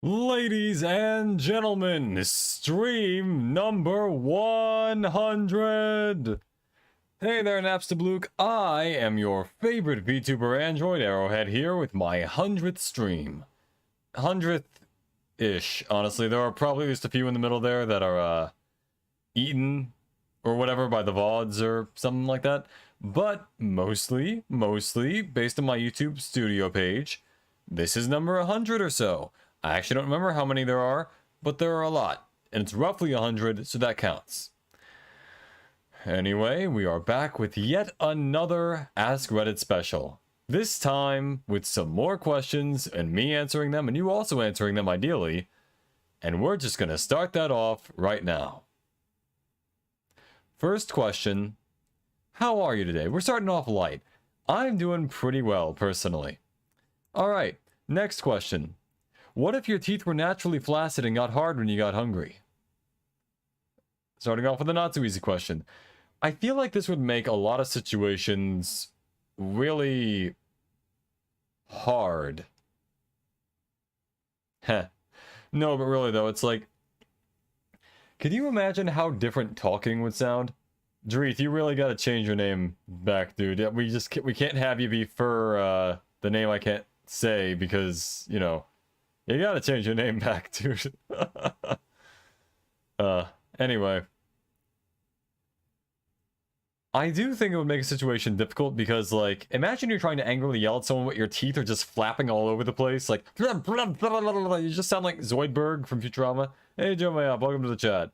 Ladies and gentlemen, stream number 100! Hey there, Napstabluke. I am your favorite VTuber Android, Arrowhead, here with my 100th stream. 100th-ish, honestly. There are probably just a few in the middle there that are, eaten or whatever by the VODs or something like that. But mostly, based on my YouTube studio page, this is number 100 or so. I actually don't remember how many there are, but there are a lot. And it's roughly 100, so that counts. Anyway, we are back with yet another Askreddit special. This time with some more questions and me answering them and you also answering them ideally. And we're just going to start that off right now. First question, how are you today? We're starting off light. I'm doing pretty well, personally. Alright, next question. What if your teeth were naturally flaccid and got hard when you got hungry? Starting off with a not so easy question. I feel like this would make a lot of situations really hard. Heh. No, but really though, it's like, can you imagine how different talking would sound? Dreeth, you really gotta change your name back, dude. We can't have you be for the name I can't say because, you know, you gotta change your name back, dude. Anyway. I do think it would make a situation difficult because, like, imagine you're trying to angrily yell at someone but your teeth are just flapping all over the place. Like, you just sound like Zoidberg from Futurama. Hey, Joe Mayop, welcome to the chat.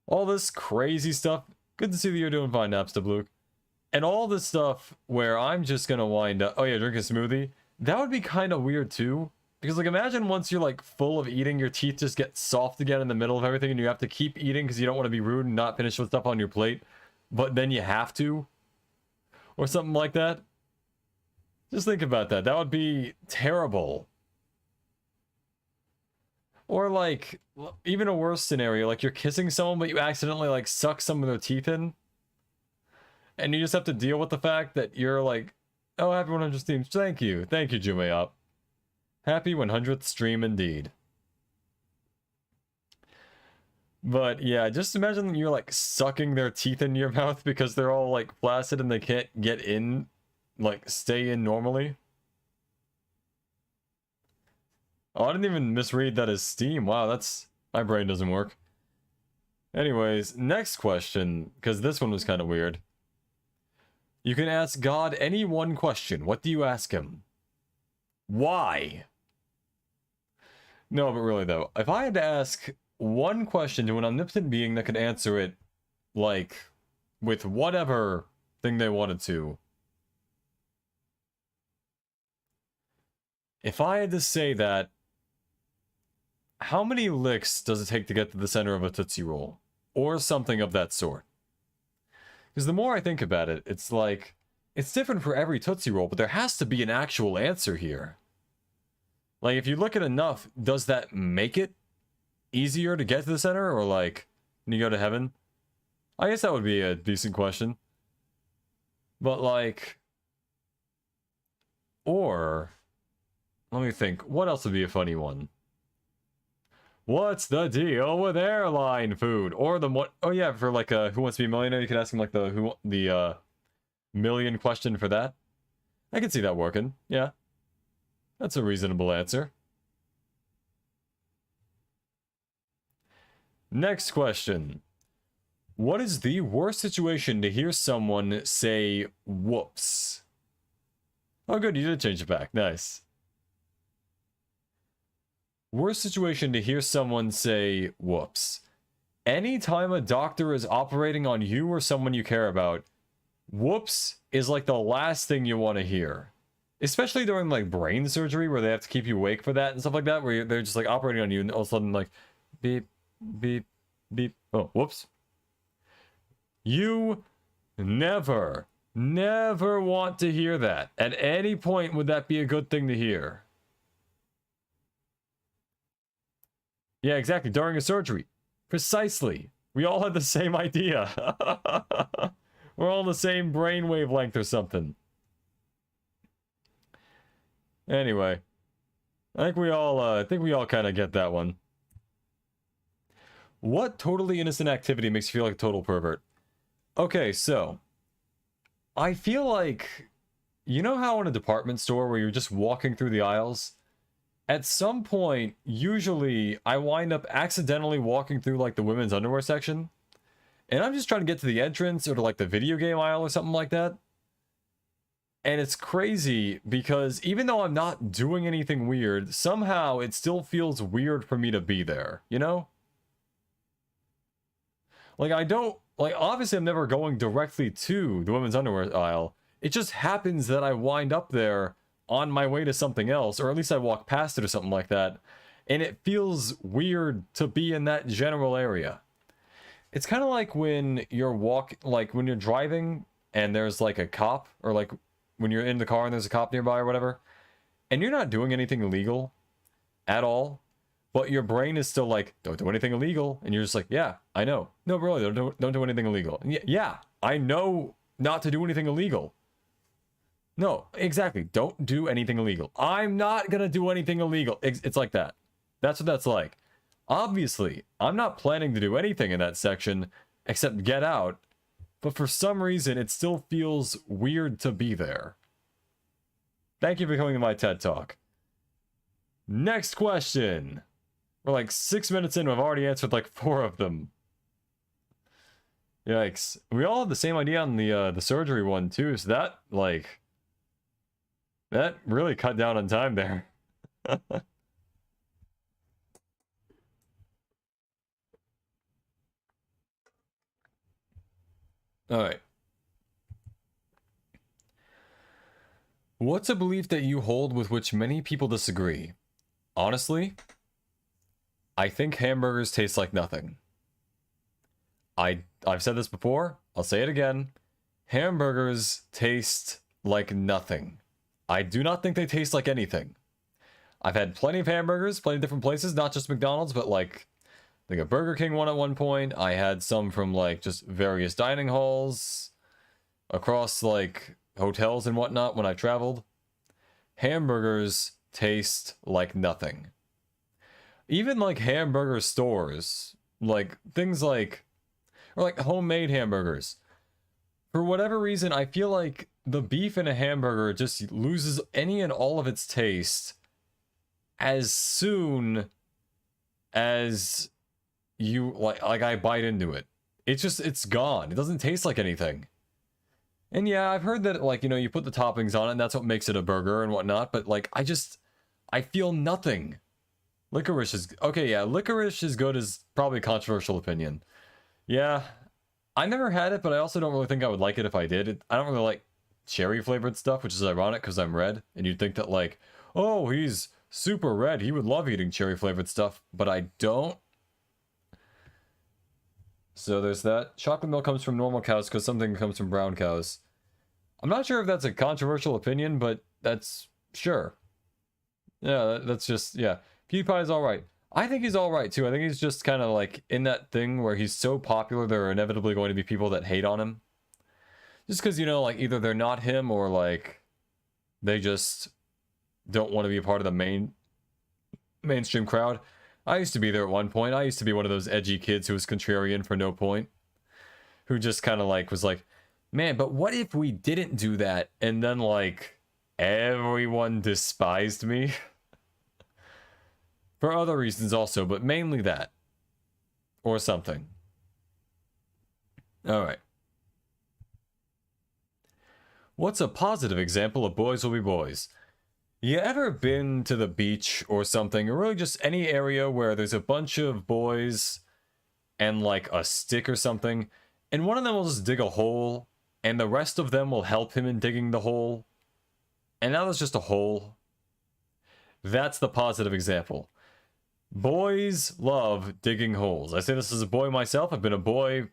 All this crazy stuff. Good to see that you're doing fine, Napstabluke. And all this stuff where I'm just gonna wind up... Oh yeah, drink a smoothie. That would be kind of weird, too. Because, like, imagine once you're, like, full of eating, your teeth just get soft again in the middle of everything, and you have to keep eating because you don't want to be rude and not finish with stuff on your plate. But then you have to. Or something like that. Just think about that. That would be terrible. Or, like, even a worse scenario. Like, you're kissing someone, but you accidentally, like, suck some of their teeth in. And you just have to deal with the fact that you're, like, oh, happy 100 streams. Thank you. Thank you, Jumayop. Happy 100th stream indeed. But yeah, just imagine you're like sucking their teeth into your mouth because they're all like flaccid and they can't get in, like stay in normally. Oh, I didn't even misread that as Steam. Wow, that's... my brain doesn't work. Anyways, next question, because this one was kind of weird. You can ask God any one question. What do you ask him? Why? No, but really though, if I had to ask one question to an omnipotent being that could answer it, like, with whatever thing they wanted to. If I had to say that, how many licks does it take to get to the center of a Tootsie Roll? Or something of that sort. Because the more I think about it, it's like, it's different for every Tootsie Roll, but there has to be an actual answer here. Like, if you look at enough, does that make it easier to get to the center, or like when you go to heaven? I guess that would be a decent question. But like, or let me think, what else would be a funny one? What's the deal with airline food? Or the what? Oh yeah, for like a Who Wants to Be a Millionaire, you could ask him like the million question for that. I can see that working. Yeah, that's a reasonable answer. Next question. What is the worst situation to hear someone say, whoops? Oh good, you did change it back. Nice. Worst situation to hear someone say, whoops. Anytime a doctor is operating on you or someone you care about, whoops is like the last thing you want to hear. Especially during like brain surgery where they have to keep you awake for that and stuff like that, where they're just like operating on you and all of a sudden like, beep, beep, beep. Oh, whoops. You never want to hear that. At any point would that be a good thing to hear? Yeah, exactly. During a surgery. Precisely. We all had the same idea. We're all on the same brain wavelength or something. Anyway. I think we all kind of get that one. What totally innocent activity makes you feel like a total pervert? Okay, so I feel like, you know how in a department store where you're just walking through the aisles? At some point, usually I wind up accidentally walking through like the women's underwear section, and I'm just trying to get to the entrance or to like the video game aisle or something like that. And it's crazy because even though I'm not doing anything weird, somehow it still feels weird for me to be there, you know? Like, I don't, like, obviously I'm never going directly to the women's underwear aisle. It just happens that I wind up there on my way to something else, or at least I walk past it or something like that. And it feels weird to be in that general area. It's kind of like when you're when you're driving and there's like a cop, or like when you're in the car and there's a cop nearby or whatever, and you're not doing anything illegal at all, but your brain is still like, don't do anything illegal, and you're just like, yeah, I know. No, really, don't do anything illegal. Yeah, I know not to do anything illegal. No, exactly, don't do anything illegal. I'm not gonna do anything illegal. It's like that. That's what that's like. Obviously, I'm not planning to do anything in that section except get out, but for some reason, it still feels weird to be there. Thank you for coming to my TED Talk. Next question. We're like 6 minutes in, I've already answered like 4 of them. Yikes. We all have the same idea on the surgery one too, so that, like, that really cut down on time there. Alright. What's a belief that you hold with which many people disagree? Honestly, I think hamburgers taste like nothing. I've said this before, I'll say it again. Hamburgers taste like nothing. I do not think they taste like anything. I've had plenty of hamburgers, plenty of different places, not just McDonald's, but like, I think a Burger King one at one point. I had some from like just various dining halls across like hotels and whatnot when I traveled. Hamburgers taste like nothing. Even like hamburger stores, like things like, or like homemade hamburgers. For whatever reason, I feel like the beef in a hamburger just loses any and all of its taste as soon as you like I bite into it. It's gone. It doesn't taste like anything. And yeah, I've heard that, like, you know, you put the toppings on it and that's what makes it a burger and whatnot, but like I feel nothing. Licorice is okay, yeah, licorice is good is probably a controversial opinion. Yeah, I never had it, but I also don't really think I would like it if I did. I don't really like cherry flavored stuff, which is ironic because I'm red, and you'd think that like, oh, he's super red, he would love eating cherry flavored stuff, but I don't. So there's that. Chocolate milk comes from normal cows because something comes from brown cows. I'm not sure if that's a controversial opinion, but that's sure. Yeah, that's just, yeah. PewDiePie's alright. I think he's alright too. I think he's just kind of like in that thing where he's so popular there are inevitably going to be people that hate on him. Just because, you know, like either they're not him or like they just don't want to be a part of the mainstream crowd. I used to be there at one point. I used to be one of those edgy kids who was contrarian for no point. Who just kind of like was like, man, but what if we didn't do that? And then like everyone despised me. For other reasons also, but mainly that. Or something. Alright. What's a positive example of boys will be boys? You ever been to the beach or something, or really just any area where there's a bunch of boys and like a stick or something, and one of them will just dig a hole, and the rest of them will help him in digging the hole, and now there's just a hole? That's the positive example. Boys love digging holes. I say this as a boy myself. I've been a boy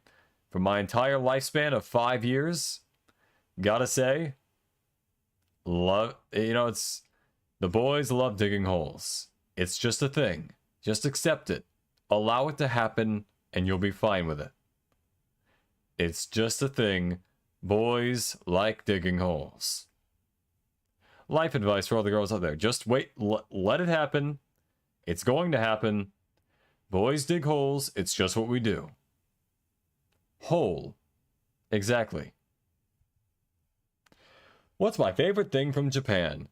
for my entire lifespan of 5 years. Gotta say, love, you know, it's, the boys love digging holes. It's just a thing. Just accept it. Allow it to happen, and you'll be fine with it. It's just a thing. Boys like digging holes. life advice for all the girls out there. Just wait, let it happen. It's going to happen. Boys dig holes. It's just what we do. Hole. Exactly. What's my favorite thing from Japan?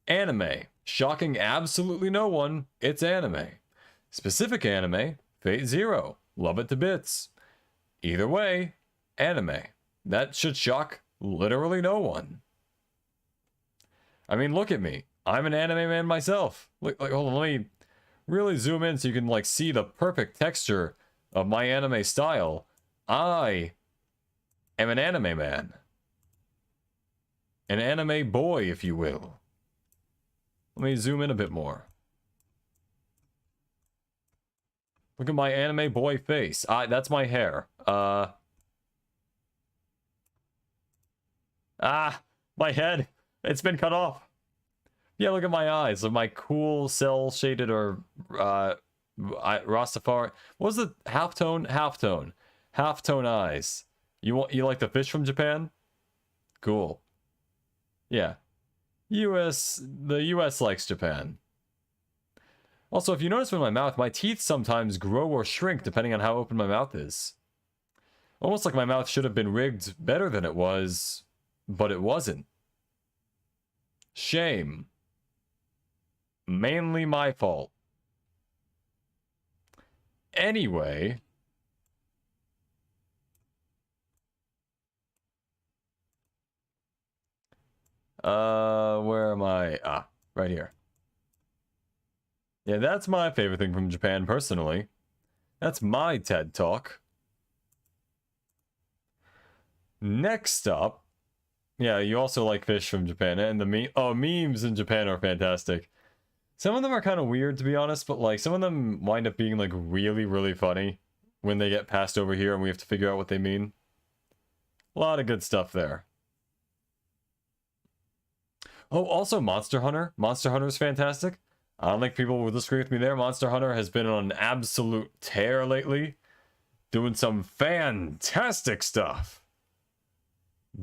Anime. Shocking absolutely no one. It's anime. Specific anime. Fate Zero. Love it to bits. Either way, anime. That should shock literally no one. I mean, look at me. I'm an anime man myself. Hold on, let me really zoom in so you can like see the perfect texture of my anime style. I am an anime man. An anime boy, if you will. Let me zoom in a bit more. Look at my anime boy face. That's my hair. My head. It's been cut off. Yeah, look at my eyes. My cool cell-shaded or Rastafari. What was the halftone? Halftone. Halftone eyes. You like the fish from Japan? Cool. Yeah. The US likes Japan. Also, if you notice with my mouth, my teeth sometimes grow or shrink depending on how open my mouth is. Almost like my mouth should have been rigged better than it was, but it wasn't. Shame. Mainly my fault. Anyway. Where am I? Right here. Yeah, that's my favorite thing from Japan, personally. That's my TED Talk. Next up. Yeah, you also like fish from Japan, and the memes in Japan are fantastic. Some of them are kind of weird, to be honest, but like some of them wind up being like really, really funny when they get passed over here and we have to figure out what they mean. A lot of good stuff there. Oh, also Monster Hunter. Monster Hunter is fantastic. I don't think people will disagree with me there. Monster Hunter has been on an absolute tear lately. Doing some fantastic stuff.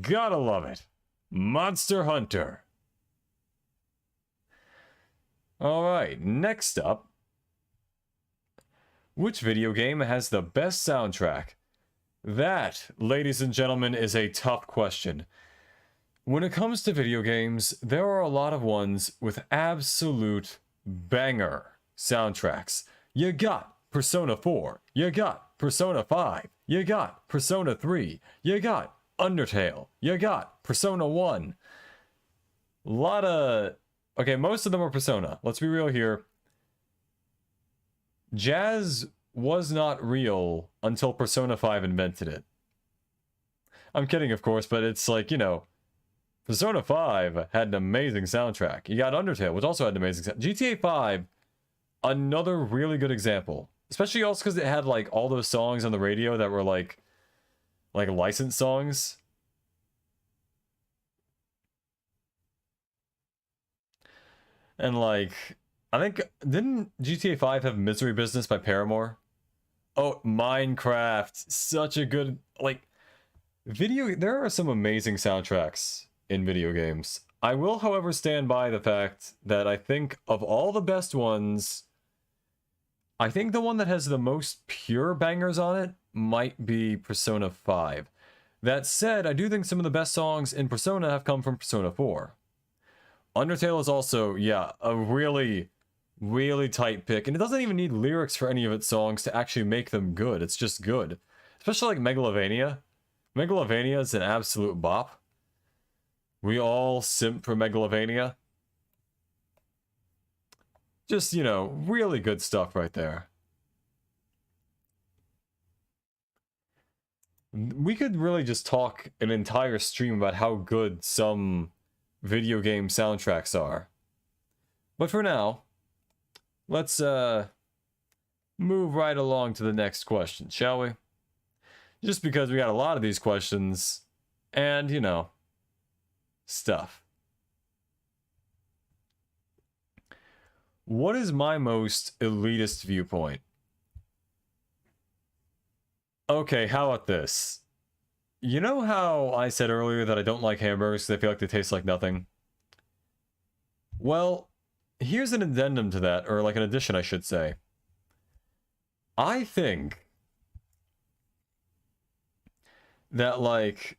Gotta love it. Monster Hunter. Alright, next up. Which video game has the best soundtrack? That, ladies and gentlemen, is a tough question. When it comes to video games, there are a lot of ones with absolute banger soundtracks. You got Persona 4, you got Persona 5, you got Persona 3, you got Undertale, you got Persona 1. A lot of... Okay, most of them are Persona. Let's be real here. Jazz was not real until Persona 5 invented it. I'm kidding, of course, but it's like, you know, Persona 5 had an amazing soundtrack. You got Undertale, which also had an amazing soundtrack. GTA 5, another really good example. Especially also because it had, like, all those songs on the radio that were, like licensed songs. And, like, I think, didn't GTA 5 have Misery Business by Paramore? Oh, Minecraft. Such a good, like, there are some amazing soundtracks in video games. I will, however, stand by the fact that I think of all the best ones, I think the one that has the most pure bangers on it might be Persona 5. That said, I do think some of the best songs in Persona have come from Persona 4. Undertale is also, yeah, a really, really tight pick, and it doesn't even need lyrics for any of its songs to actually make them good. It's just good. Especially like Megalovania. Megalovania is an absolute bop. We all simp for Megalovania. Just, you know, really good stuff right there. We could really just talk an entire stream about how good some video game soundtracks are. But for now, let's move right along to the next question, shall we? Just because we got a lot of these questions, and, you know, stuff. What is my most elitist viewpoint? Okay, how about this? You know how I said earlier that I don't like hamburgers because I feel like they taste like nothing? Well, here's an addendum to that, or like an addition, I should say. I think that, like,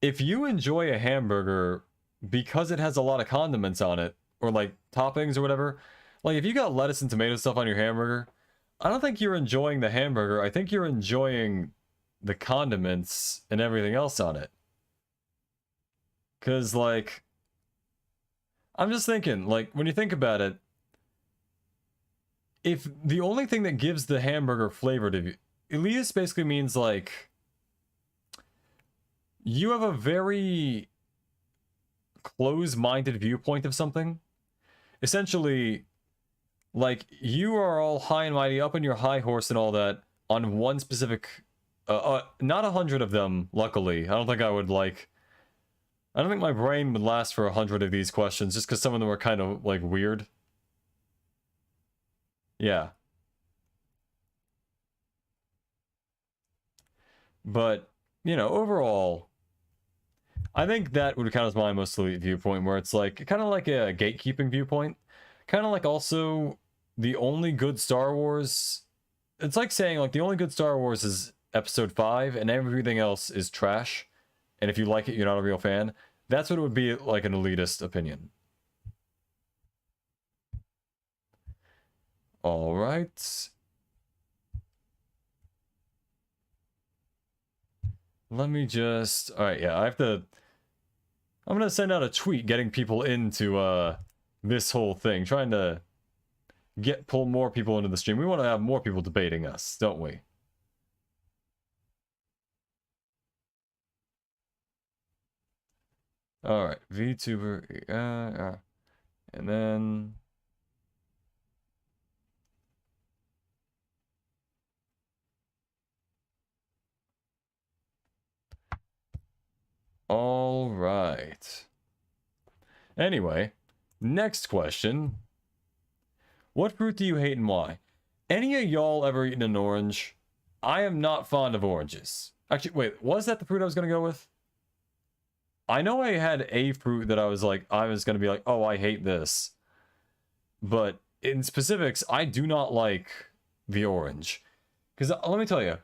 if you enjoy a hamburger because it has a lot of condiments on it, or like toppings or whatever, like if you got lettuce and tomato stuff on your hamburger, I don't think you're enjoying the hamburger. I think you're enjoying the condiments and everything else on it. Because, like, I'm just thinking, like, when you think about it, if the only thing that gives the hamburger flavor to you, elitist basically means, like, you have a very close-minded viewpoint of something. Essentially, like, you are all high and mighty, up on your high horse and all that, on one specific... not 100 of them, luckily. I don't think my brain would last for 100 of these questions, just because some of them are kind of, like, weird. Yeah. But, you know, overall, I think that would count as my most elite viewpoint, where it's like, kind of like a gatekeeping viewpoint. Kind of like also, the only good Star Wars... It's like saying, like, the only good Star Wars is Episode 5, and everything else is trash. And if you like it, you're not a real fan. That's what it would be like an elitist opinion. All right. Let me just... Alright, yeah, I'm gonna send out a tweet getting people into, this whole thing. Trying to pull more people into the stream. We want to have more people debating us, don't we? Alright, VTuber, and then... Alright. Anyway, next question. What fruit do you hate and why? Any of y'all ever eaten an orange? I am not fond of oranges. Actually, wait, was that the fruit I was gonna go with? I know I had a fruit that I was gonna be like, oh, I hate this. But in specifics, I do not like the orange. Because let me tell you,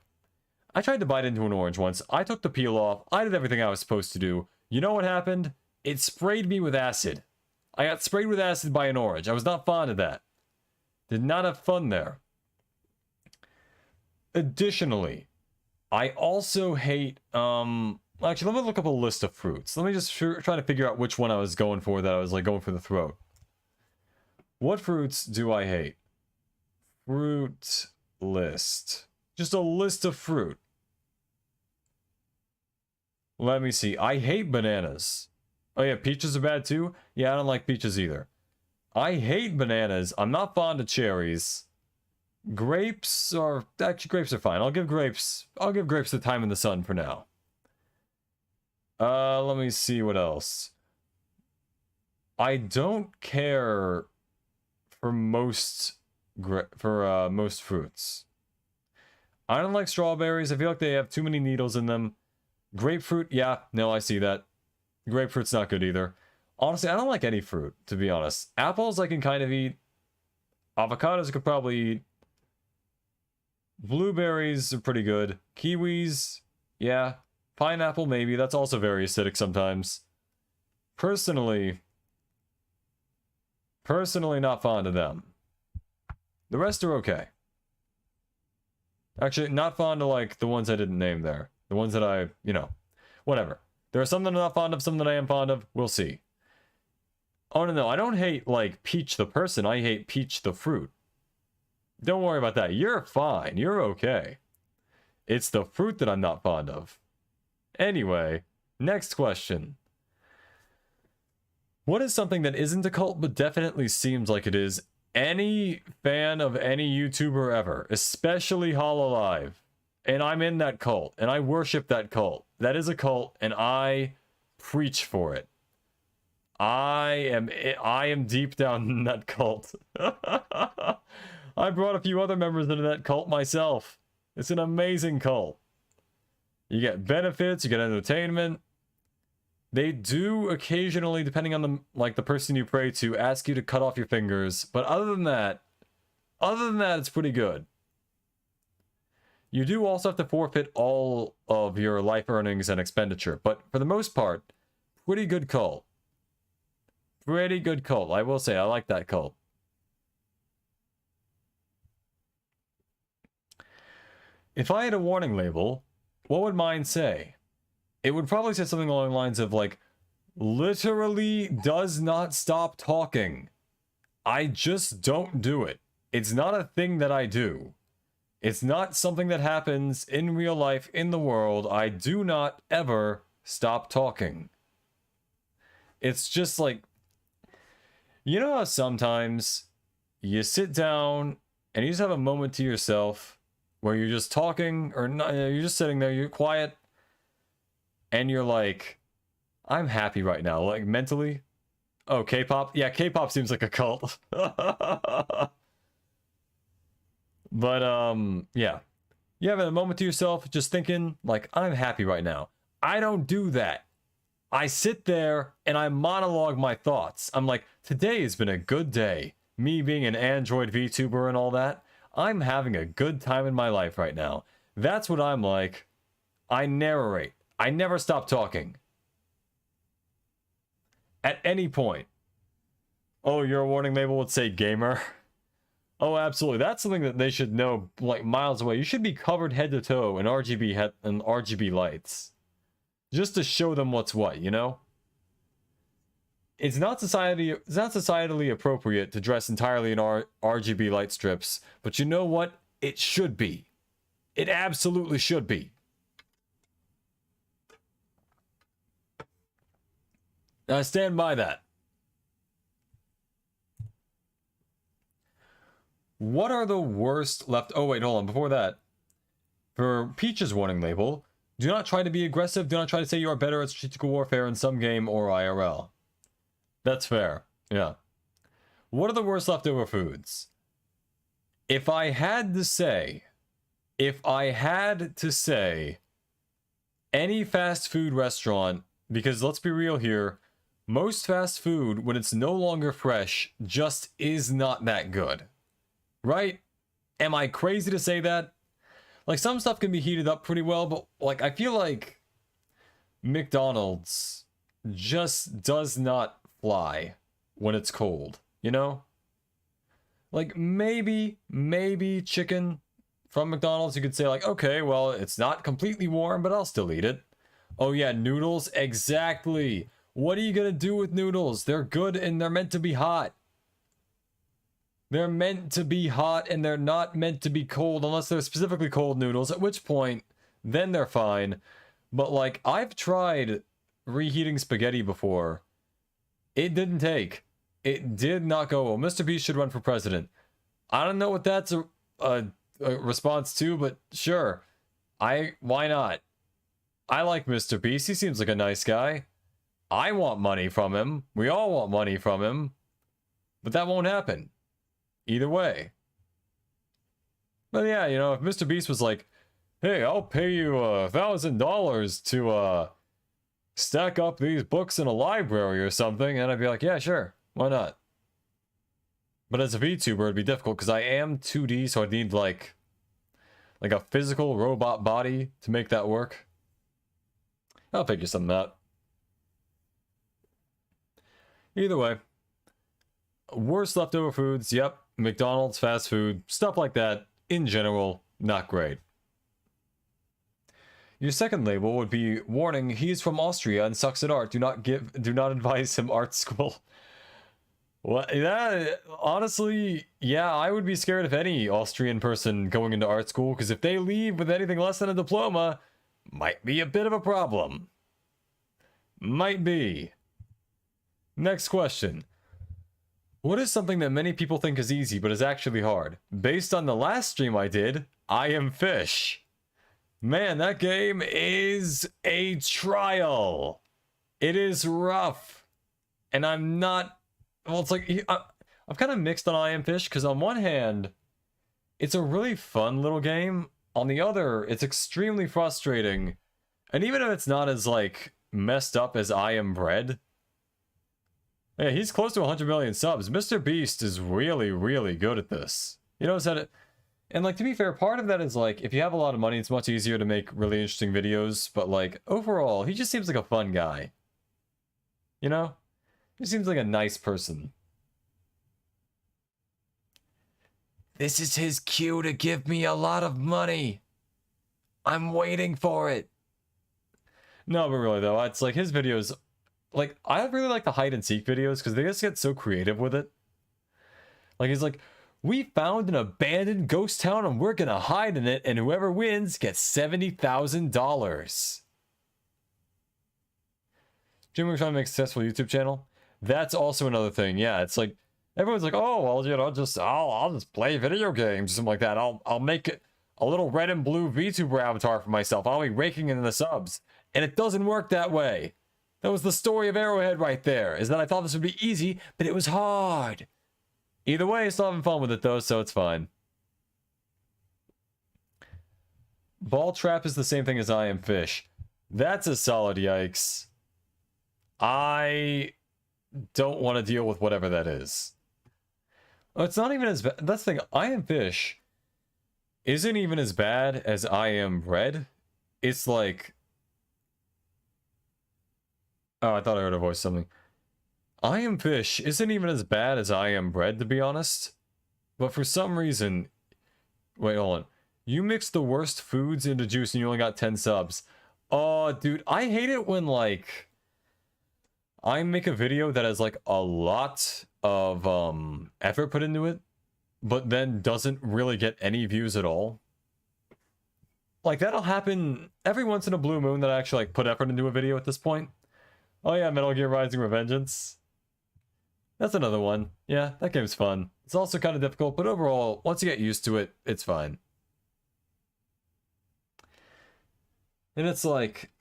I tried to bite into an orange once. I took the peel off. I did everything I was supposed to do. You know what happened? It sprayed me with acid. I got sprayed with acid by an orange. I was not fond of that. Did not have fun there. Additionally, I also hate, actually, let me look up a list of fruits. Let me just try to figure out which one I was going for that I was, like, going for the throat. What fruits do I hate? Fruit list. Just a list of fruit. Let me see. I hate bananas. Oh yeah, peaches are bad too? Yeah, I don't like peaches either. I hate bananas. I'm not fond of cherries. Grapes are... Actually, grapes are fine. I'll give grapes the time in the sun for now. Let me see what else. I don't care for most fruits. I don't like strawberries. I feel like they have too many needles in them. Grapefruit, yeah, no, I see that. Grapefruit's not good either. Honestly, I don't like any fruit, to be honest. Apples I can kind of eat. Avocados I could probably eat. Blueberries are pretty good. Kiwis, yeah. Pineapple, maybe. That's also very acidic sometimes. Personally not fond of them. The rest are okay. Actually, not fond of, like, the ones I didn't name there. The ones that I, you know, whatever. There are some that I'm not fond of, some that I am fond of. We'll see. Oh, no, I don't hate, like, Peach the person. I hate Peach the fruit. Don't worry about that. You're fine. You're okay. It's the fruit that I'm not fond of. Anyway, next question. What is something that isn't a cult but definitely seems like it is? Any fan of any YouTuber ever, especially Hololive, and I'm in that cult, and I worship that cult. That is a cult, and I preach for it. I am deep down in that cult. I brought a few other members into that cult myself. It's an amazing cult. You get benefits, you get entertainment. They do occasionally, depending on the person you pray to, ask you to cut off your fingers. But other than that, it's pretty good. You do also have to forfeit all of your life earnings and expenditure. But for the most part, pretty good cult. Pretty good cult. I will say, I like that cult. If I had a warning label, what would mine say? It would probably say something along the lines of, like, literally does not stop talking. I just don't do it. It's not a thing that I do. It's not something that happens in real life, in the world. I do not ever stop talking. It's just like, you know how sometimes you sit down and you just have a moment to yourself where you're just talking, or not, you're just sitting there, you're quiet, and you're like, I'm happy right now, like mentally. Oh, K-pop? Yeah, K-pop seems like a cult. But, yeah. You have a moment to yourself, just thinking, like, I'm happy right now. I don't do that. I sit there and I monologue my thoughts. I'm like, today has been a good day. Me being an Android VTuber and all that. I'm having a good time in my life right now. That's what I'm like. I narrate. I never stop talking. At any point. Oh, your warning label would say gamer. Oh, absolutely. That's something that they should know, like, miles away. You should be covered head to toe in RGB lights. Just to show them what's what, you know? It's not societally appropriate to dress entirely in RGB light strips, but you know what? It should be. It absolutely should be. I stand by that. What are the worst left... Oh, wait, hold on. Before that, for Peach's warning label, do not try to be aggressive. Do not try to say you are better at strategic warfare in some game or IRL. That's fair. Yeah. What are the worst leftover foods? If I had to say, any fast food restaurant, because let's be real here, most fast food, when it's no longer fresh, just is not that good. Right? Am I crazy to say that? Like, some stuff can be heated up pretty well, but, like, I feel like McDonald's just does not fly when it's cold, you know? Like, maybe chicken from McDonald's, you could say, like, okay, well, it's not completely warm, but I'll still eat it. Oh, yeah, noodles? Exactly. What are you gonna do with noodles? They're good and they're meant to be hot. They're meant to be hot and they're not meant to be cold unless they're specifically cold noodles, at which point, then they're fine. But, like, I've tried reheating spaghetti before. It didn't take. It did not go well. Mr. Beast should run for president. I don't know what that's a response to, but sure. Why not? I like Mr. Beast. He seems like a nice guy. I want money from him. We all want money from him. But that won't happen. Either way. But yeah, you know, if Mr. Beast was like, hey, I'll pay you $1,000 to stack up these books in a library or something, and I'd be like, yeah, sure, why not? But as a VTuber, it'd be difficult because I am 2D, so I'd need like a physical robot body to make that work. I'll figure something out. Either way. Worst leftover foods, yep. McDonald's, fast food, stuff like that, in general, not great. Your second label would be, warning, he's from Austria and sucks at art. Do not advise him art school. Well, that, honestly, yeah, I would be scared of any Austrian person going into art school, because if they leave with anything less than a diploma, might be a bit of a problem. Might be. Next question. What is something that many people think is easy, but is actually hard? Based on the last stream I did, I Am Fish. Man, that game is a trial. It is rough. And I'm not... Well, it's like... I'm kind of mixed on I Am Fish, because on one hand, it's a really fun little game. On the other, it's extremely frustrating. And even if it's not as, like, messed up as I Am Bread. Yeah, he's close to 100 million subs. Mr. Beast is really, really good at this. You know, and like, to be fair, part of that is like, if you have a lot of money, it's much easier to make really interesting videos, but like, overall, he just seems like a fun guy. You know? He seems like a nice person. This is his cue to give me a lot of money. I'm waiting for it. No, but really though, it's like his videos, like, I really like the hide and seek videos because they just get so creative with it. Like, he's like, we found an abandoned ghost town and we're gonna hide in it, and whoever wins gets $70,000. Jim, we're trying to make a successful YouTube channel. That's also another thing. Yeah, it's like everyone's like, oh well, you know, I'll just play video games, something like that. I'll make a little red and blue VTuber avatar for myself. I'll be raking in the subs, and it doesn't work that way. That was the story of Arrowhead right there. Is that I thought this would be easy, but it was hard. Either way, still having fun with it though, so it's fine. Ball Trap is the same thing as I Am Fish. That's a solid yikes. I don't want to deal with whatever that is. Oh, it's not even as bad. That's the thing. I Am Fish isn't even as bad as I Am Bread. It's like... Oh, I thought I heard a voice something. I Am Fish isn't even as bad as I Am Bread, to be honest. But for some reason... Wait, hold on. You mixed the worst foods into juice and you only got 10 subs. Oh, dude, I hate it when, like... I make a video that has, like, a lot of, effort put into it, but then doesn't really get any views at all. Like, that'll happen every once in a blue moon that I actually, like, put effort into a video at this point. Oh yeah, Metal Gear Rising Revengeance. That's another one. Yeah, that game's fun. It's also kind of difficult, but overall, once you get used to it, it's fine. And it's like...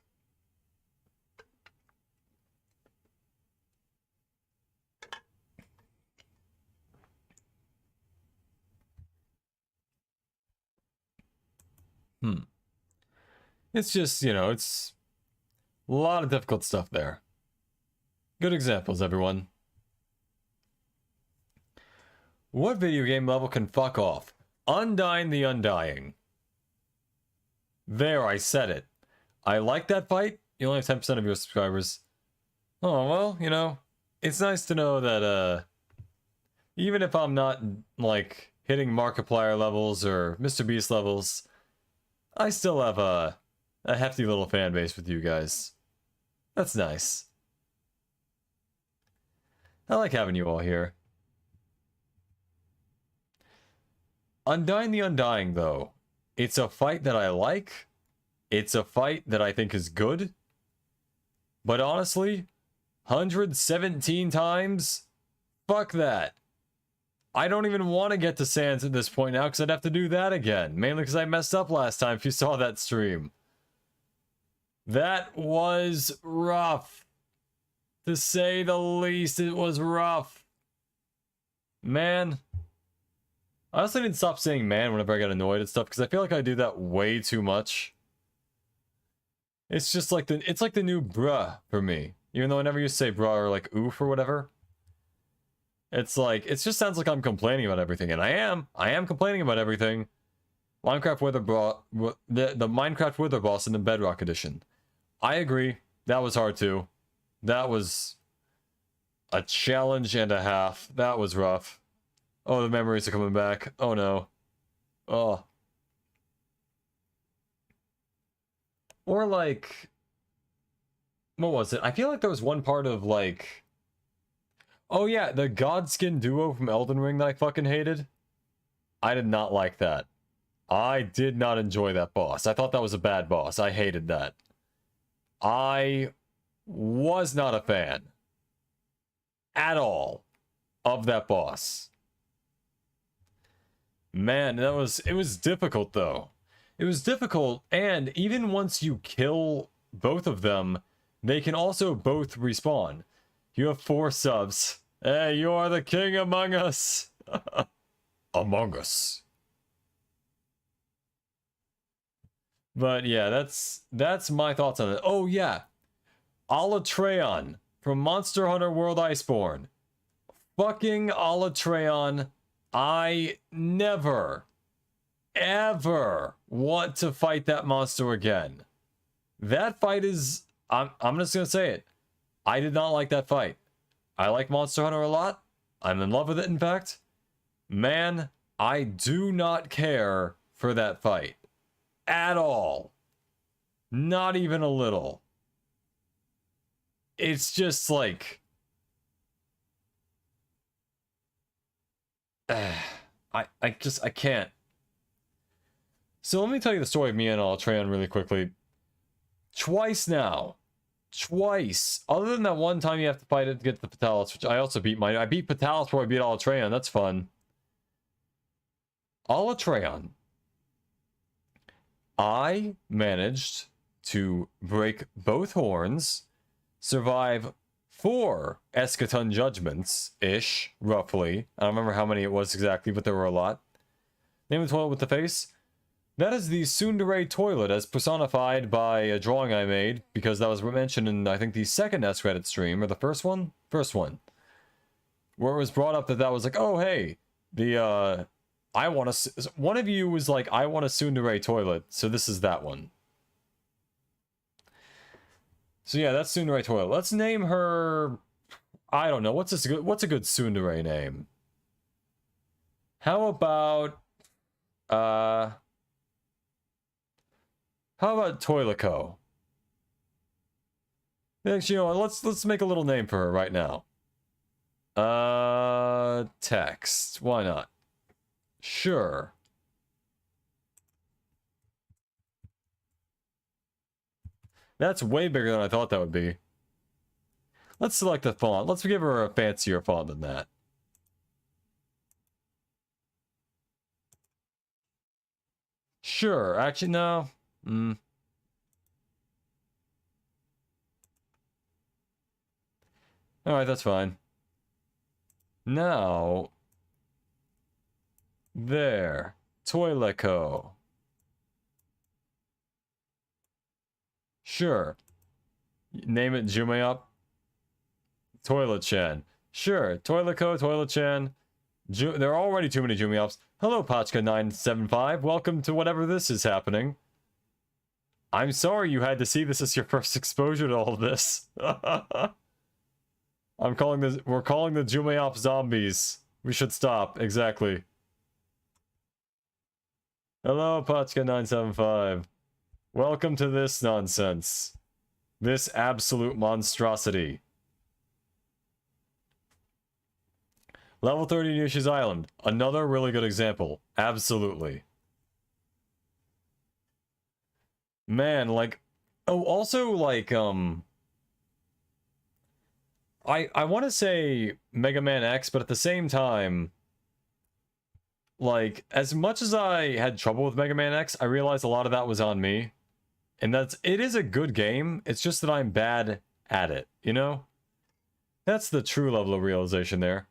It's just, you know, it's a lot of difficult stuff there. Good examples, everyone. What video game level can fuck off? Undying the Undying. There, I said it. I like that fight. You only have 10% of your subscribers. Oh, well, you know, it's nice to know that, even if I'm not, like, hitting Markiplier levels or Mr. Beast levels, I still have a hefty little fan base with you guys. That's nice. I like having you all here. Undying the Undying, though. It's a fight that I like. It's a fight that I think is good. But honestly, 117 times? Fuck that. I don't even want to get to Sans at this point now because I'd have to do that again. Mainly because I messed up last time if you saw that stream. That was rough. To say the least, it was rough. Man. I honestly didn't stop saying man whenever I got annoyed at stuff because I feel like I do that way too much. It's just like it's like the new bruh for me. Even though I never used to say bruh or like oof or whatever. It's like, it just sounds like I'm complaining about everything, and I am complaining about everything. Minecraft Wither the Minecraft Wither boss in the Bedrock edition. I agree, that was hard too. That was a challenge and a half. That was rough. Oh, the memories are coming back. Oh no. Oh. Or like, what was it? I feel like there was one part of like, oh yeah, the Godskin duo from Elden Ring that I fucking hated. I did not like that. I did not enjoy that boss. I thought that was a bad boss. I hated that. I was not a fan at all of that boss. Man, it was difficult though. It was difficult, and even once you kill both of them, they can also both respawn. You have 4 subs. Hey, you are the king among us. Among us. But yeah, that's my thoughts on it. Oh yeah. Alatreon from Monster Hunter World Iceborne. Fucking Alatreon. I never, ever want to fight that monster again. That fight is... I'm just gonna say it. I did not like that fight. I like Monster Hunter a lot. I'm in love with it, in fact. Man, I do not care for that fight. At all. Not even a little. It's just like... I can't. So let me tell you the story of me and Alatreon really quickly. Twice now. Twice. Other than that one time you have to fight it to get the Fatalis, which I also beat I beat Fatalis before I beat Alatreon. That's fun. Alatreon. I managed to break both horns, survive 4 Eschaton Judgments-ish, roughly. I don't remember how many it was exactly, but there were a lot. Name the toilet with the face. That is the tsundere toilet, as personified by a drawing I made, because that was mentioned in, I think, the second Askreddit stream, or the first one? First one. Where it was brought up that was like, oh, hey, the, I want to... One of you was like, I want a tsundere toilet, so this is that one. So yeah, that's tsundere toilet. Let's name her... I don't know, what's a good tsundere name? How about... How about Toilico? Actually, you know what, let's make a little name for her right now. Text. Why not? Sure. That's way bigger than I thought that would be. Let's select a font. Let's give her a fancier font than that. Sure. Actually, no. Alright, that's fine. Now... There. Toilico. Sure. Name it Jumeop. Toilet-chan. Sure. Toilico, Toilet-chan. There are already too many Jumeops. Hello, Pachka975. Welcome to whatever this is happening. I'm sorry you had to see this as your first exposure to all of this. We're calling the Jumeop zombies. We should stop. Exactly. Hello, Pachka975. Welcome to this nonsense. This absolute monstrosity. Level 30 Yoshi's Island. Another really good example. Absolutely. Man, like... Oh, also, like, I want to say Mega Man X, but at the same time... Like, as much as I had trouble with Mega Man X, I realized a lot of that was on me. And it is a good game, it's just that I'm bad at it, you know? That's the true level of realization there.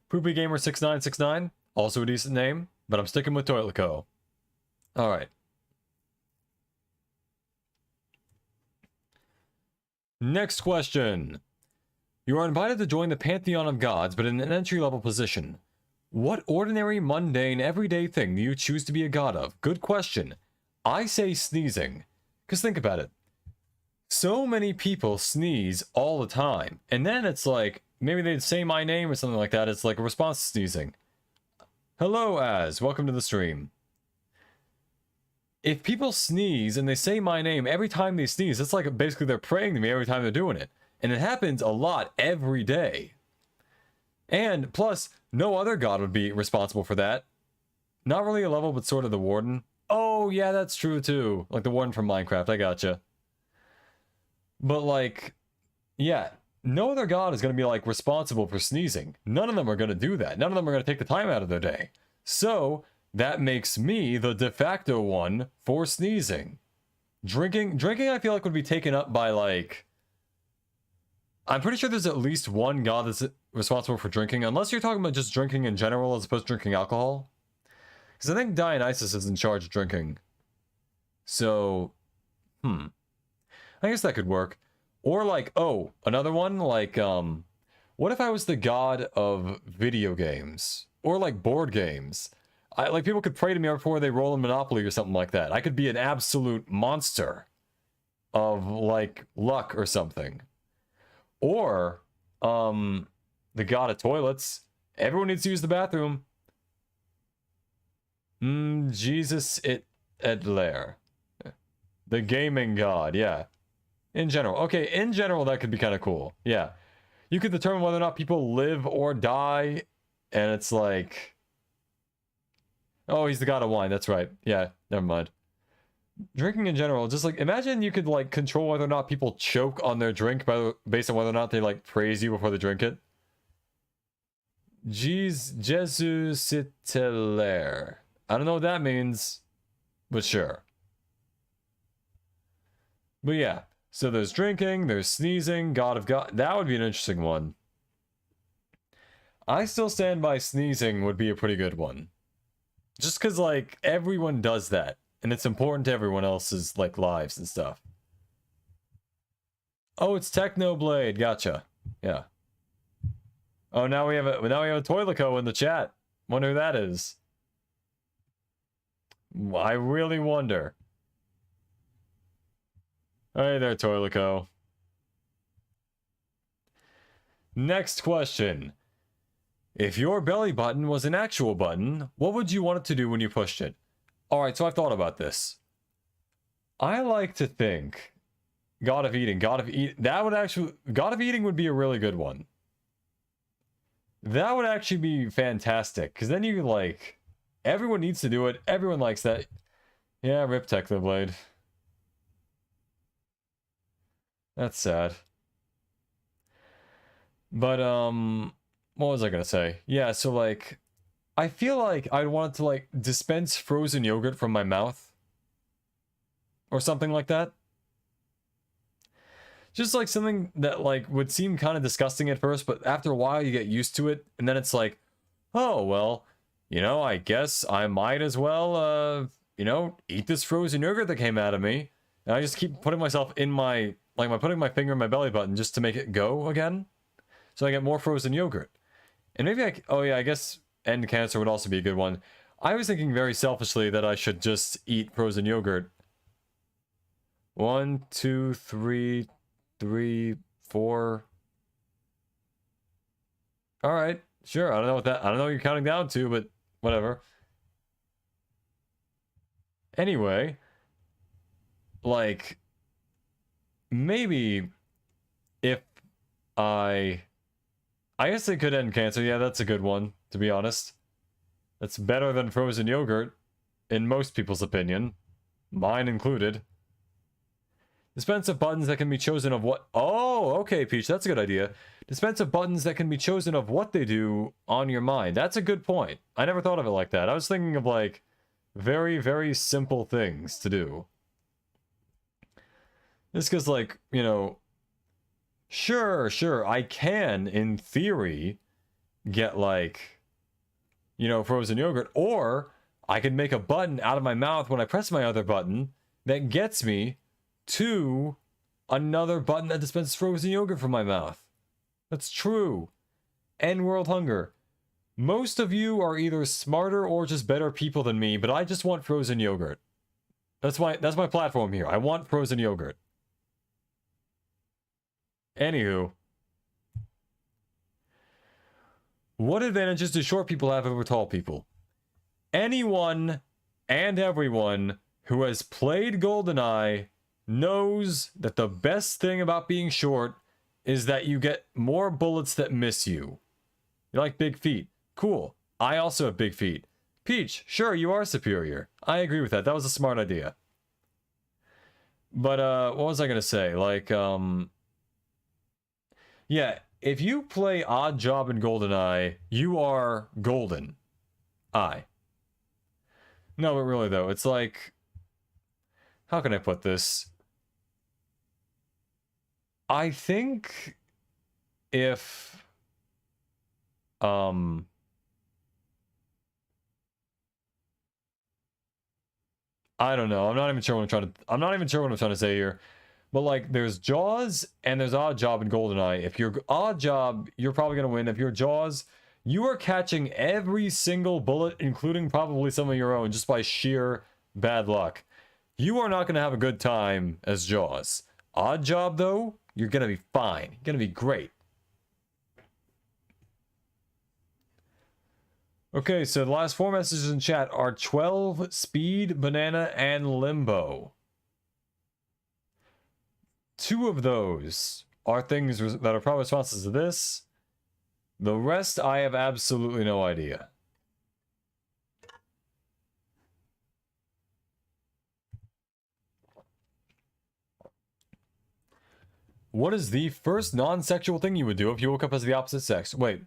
Poopy Gamer 6969, also a decent name, but I'm sticking with Toilico. Alright. Next question. You are invited to join the Pantheon of Gods, but in an entry-level position. What ordinary, mundane, everyday thing do you choose to be a god of? Good question. I say sneezing. Because think about it. So many people sneeze all the time, and then it's like, maybe they'd say my name or something like that. It's like a response to sneezing. Hello, Az. Welcome to the stream. If people sneeze and they say my name every time they sneeze, it's like basically they're praying to me every time they're doing it. And it happens a lot every day. And plus, no other god would be responsible for that. Not really a level, but sort of the warden. Oh, yeah, that's true too. Like the warden from Minecraft, I gotcha. But like, yeah, no other god is going to be like responsible for sneezing. None of them are going to do that. None of them are going to take the time out of their day. So, that makes me the de facto one for sneezing. Drinking I feel like would be taken up by like... I'm pretty sure there's at least one god that's responsible for drinking, unless you're talking about just drinking in general as opposed to drinking alcohol. Because I think Dionysus is in charge of drinking. So, I guess that could work. Or like, oh, another one, like, what if I was the god of video games? Or like board games? Like people could pray to me before they roll in Monopoly or something like that. I could be an absolute monster of like luck or something. Or, the god of toilets. Everyone needs to use the bathroom. Jesus it Edler. The gaming god, yeah. In general. Okay, in general, that could be kind of cool. Yeah. You could determine whether or not people live or die, and it's like... Oh, he's the god of wine, that's right. Yeah, never mind. Drinking in general, just like, imagine you could like control whether or not people choke on their drink based on whether or not they like praise you before they drink it. Jesus Iteler. I don't know what that means, but sure. But yeah, so there's drinking, there's sneezing, God of God. That would be an interesting one. I still stand by sneezing would be a pretty good one. Just because, like, everyone does that. And it's important to everyone else's, like, lives and stuff. Oh, it's Technoblade. Gotcha. Yeah. Oh, now we have a Toilico in the chat. Wonder who that is. I really wonder. Hey there, Toilico. Next question. If your belly button was an actual button, what would you want it to do when you pushed it? Alright, so I've thought about this. I like to think God of Eating, God of Eating would be a really good one. That would actually be fantastic, because then you like, everyone needs to do it, everyone likes that. Yeah, rip Technoblade. That's sad. But, what was I gonna say? Yeah, so like, I feel like I'd want to like dispense frozen yogurt from my mouth. Or something like that. Just like something that like would seem kind of disgusting at first, but after a while you get used to it, and then it's like, oh, well, you know, I guess I might as well, you know, eat this frozen yogurt that came out of me. And I just keep putting myself in my, like, putting my finger in my belly button just to make it go again. So I get more frozen yogurt. And maybe oh yeah, I guess end cancer would also be a good one. I was thinking very selfishly that I should just eat frozen yogurt. 1, 2, 3, 4. Alright, sure. I don't know what you're counting down to, but whatever. Anyway, like, maybe if I guess it could end cancer. Yeah, that's a good one, to be honest. That's better than frozen yogurt, in most people's opinion. Mine included. Dispense of buttons that can be chosen of what... Oh, okay, Peach, that's a good idea. Dispense of buttons that can be chosen of what they do on your mind. That's a good point. I never thought of it like that. I was thinking of, like, very, very simple things to do. Just because, like, you know... Sure, I can, in theory, get, like, you know, frozen yogurt. Or, I can make a button out of my mouth when I press my other button that gets me to another button that dispenses frozen yogurt from my mouth. That's true. End world hunger. Most of you are either smarter or just better people than me, but I just want frozen yogurt. That's my platform here. I want frozen yogurt. Anywho. What advantages do short people have over tall people? Anyone and everyone who has played GoldenEye knows that the best thing about being short is that you get more bullets that miss you. You like big feet. Cool. I also have big feet. Peach, sure, you are superior. I agree with that. That was a smart idea. But, what was I gonna say? Like, yeah, if you play Odd Job in GoldenEye, you are golden. No, but really, though, it's like... How can I put this? I think if... I don't know. I'm not even sure what I'm trying to say here. But like, there's Jaws and there's Odd Job and GoldenEye. If you're Odd Job, you're probably gonna win. If you're Jaws, you are catching every single bullet, including probably some of your own, just by sheer bad luck. You are not gonna have a good time as Jaws. Odd Job, though, you're gonna be fine. You're gonna be great. Okay, so the last 4 messages in chat are 12, Speed, Banana, and Limbo. 2 of those are things that are probably responses to this. The rest, I have absolutely no idea. What is the first non-sexual thing you would do if you woke up as the opposite sex? Wait,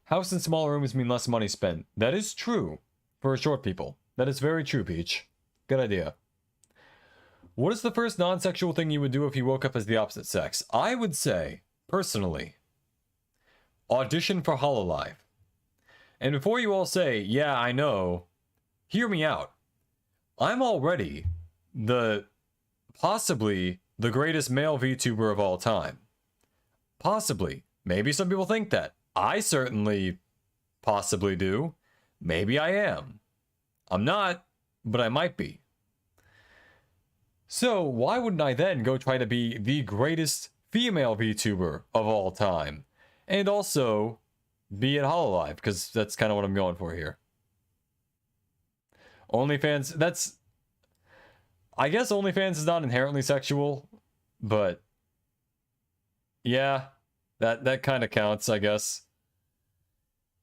house and smaller rooms mean less money spent. That is true for short people. That is very true, Peach. Good idea. What is the first non-sexual thing you would do if you woke up as the opposite sex? I would say, personally, audition for Hololive. And before you all say, yeah, I know, hear me out. I'm already possibly the greatest male VTuber of all time. Possibly. Maybe some people think that. I certainly possibly do. Maybe I am. I'm not, but I might be. So why wouldn't I then go try to be the greatest female VTuber of all time? And also be at Hololive, because that's kind of what I'm going for here. OnlyFans, that's... I guess OnlyFans is not inherently sexual, but... yeah, that kind of counts, I guess.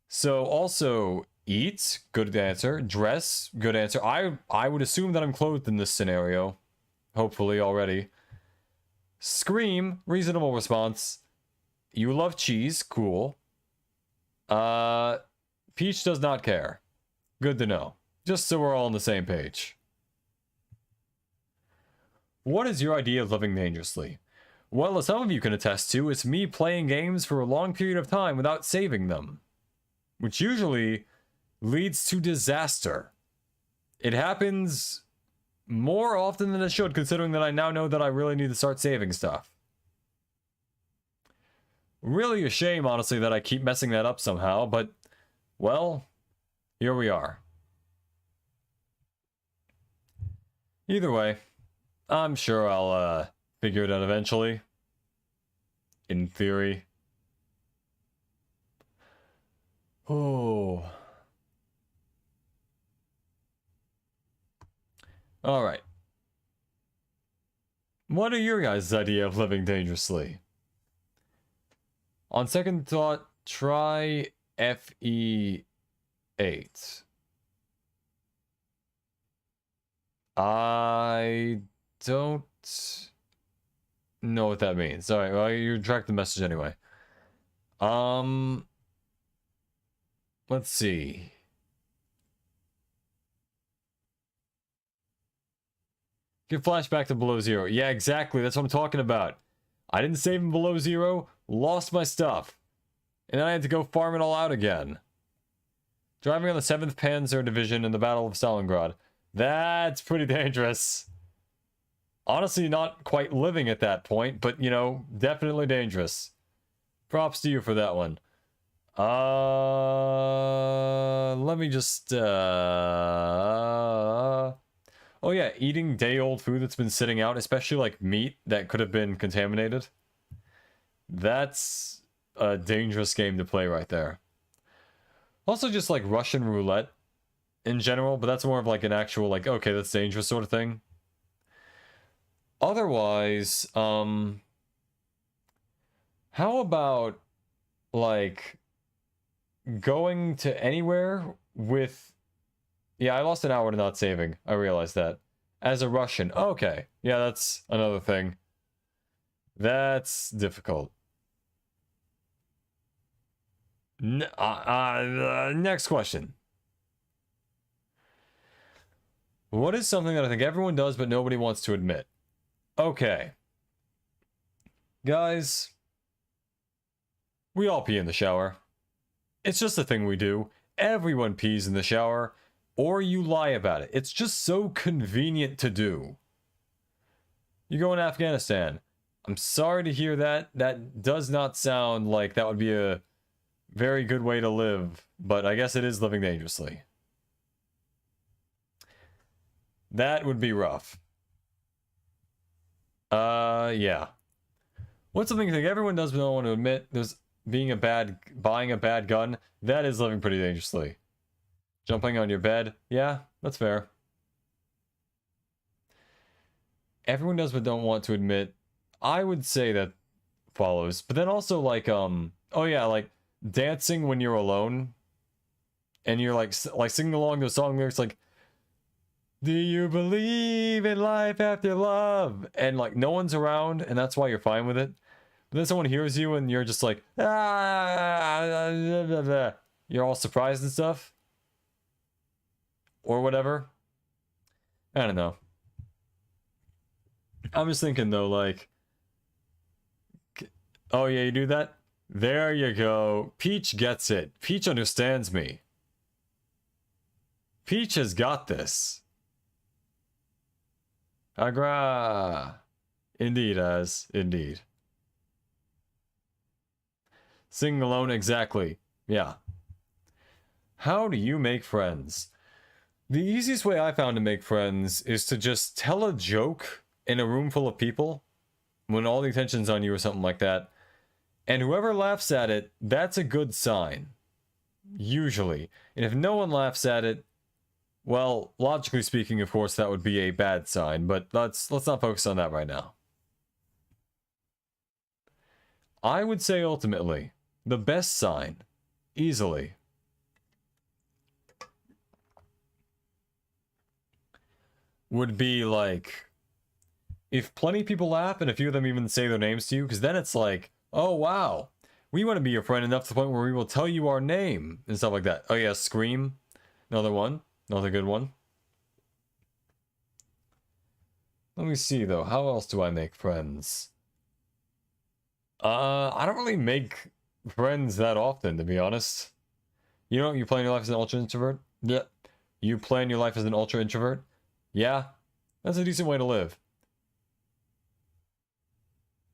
So also, eat, good answer. Dress, good answer. I would assume that I'm clothed in this scenario. Hopefully already. Scream, reasonable response. You love cheese, cool. Peach does not care. Good to know. Just so we're all on the same page. What is your idea of living dangerously? Well, as some of you can attest to, it's me playing games for a long period of time without saving them. Which usually leads to disaster. It happens more often than it should, considering that I now know that I really need to start saving stuff. Really a shame, honestly, that I keep messing that up somehow, but, well, here we are. Either way, I'm sure I'll, figure it out eventually. In theory. Oh. Alright. What are your guys' idea of living dangerously? On second thought, try FE8. I don't know what that means. Alright, well, you tracked the message anyway. Let's see. Give flashback to below zero. Yeah, exactly. That's what I'm talking about. I didn't save him below zero, lost my stuff. And then I had to go farm it all out again. Driving on the 7th Panzer Division in the Battle of Stalingrad. That's pretty dangerous. Honestly, not quite living at that point, but, you know, definitely dangerous. Props to you for that one. Let me just, oh yeah, eating day-old food that's been sitting out, especially like meat that could have been contaminated. That's a dangerous game to play right there. Also just like Russian roulette in general, but that's more of like an actual like, okay, that's dangerous sort of thing. Otherwise, how about like going to anywhere with... Yeah, I lost an hour to not saving. I realized that. As a Russian. Okay. Yeah, that's another thing. That's difficult. Next question. What is something that I think everyone does but nobody wants to admit? Okay. Guys, we all pee in the shower. It's just a thing we do. Everyone pees in the shower. or you lie about it. It's just so convenient to do. You go in Afghanistan. I'm sorry to hear that. That does not sound like that would be a very good way to live, but I guess it is living dangerously. That would be rough. Yeah. What's something you think everyone does but don't want to admit? There's buying a bad gun. That is living pretty dangerously. Jumping on your bed. Yeah, that's fair. Everyone does but don't want to admit. I would say that follows. But then also like, oh yeah, like dancing when you're alone. And you're like singing along those song lyrics like, do you believe in life after love? And like no one's around and that's why you're fine with it. But then someone hears you and you're just like, ah, you're all surprised and stuff. Or whatever. I don't know. I'm just thinking though, like, oh yeah, you do that? There you go. Peach gets it. Peach understands me. Peach has got this. Agra. Indeed, indeed. Singing alone, exactly. Yeah. How do you make friends? The easiest way I found to make friends is to just tell a joke in a room full of people when all the attention's on you or something like that. And whoever laughs at it, that's a good sign. Usually. And if no one laughs at it, well, logically speaking, of course, that would be a bad sign, but let's not focus on that right now. I would say ultimately, the best sign, easily, would be like, if plenty of people laugh and a few of them even say their names to you, because then it's like, oh wow, we want to be your friend enough to the point where we will tell you our name and stuff like that. Oh yeah, Scream, another one. Another good one. Let me see, though. How else do I make friends? I don't really make friends that often, to be honest. You know, you plan your life as an ultra introvert? Yeah. You plan your life as an ultra introvert? Yeah. That's a decent way to live.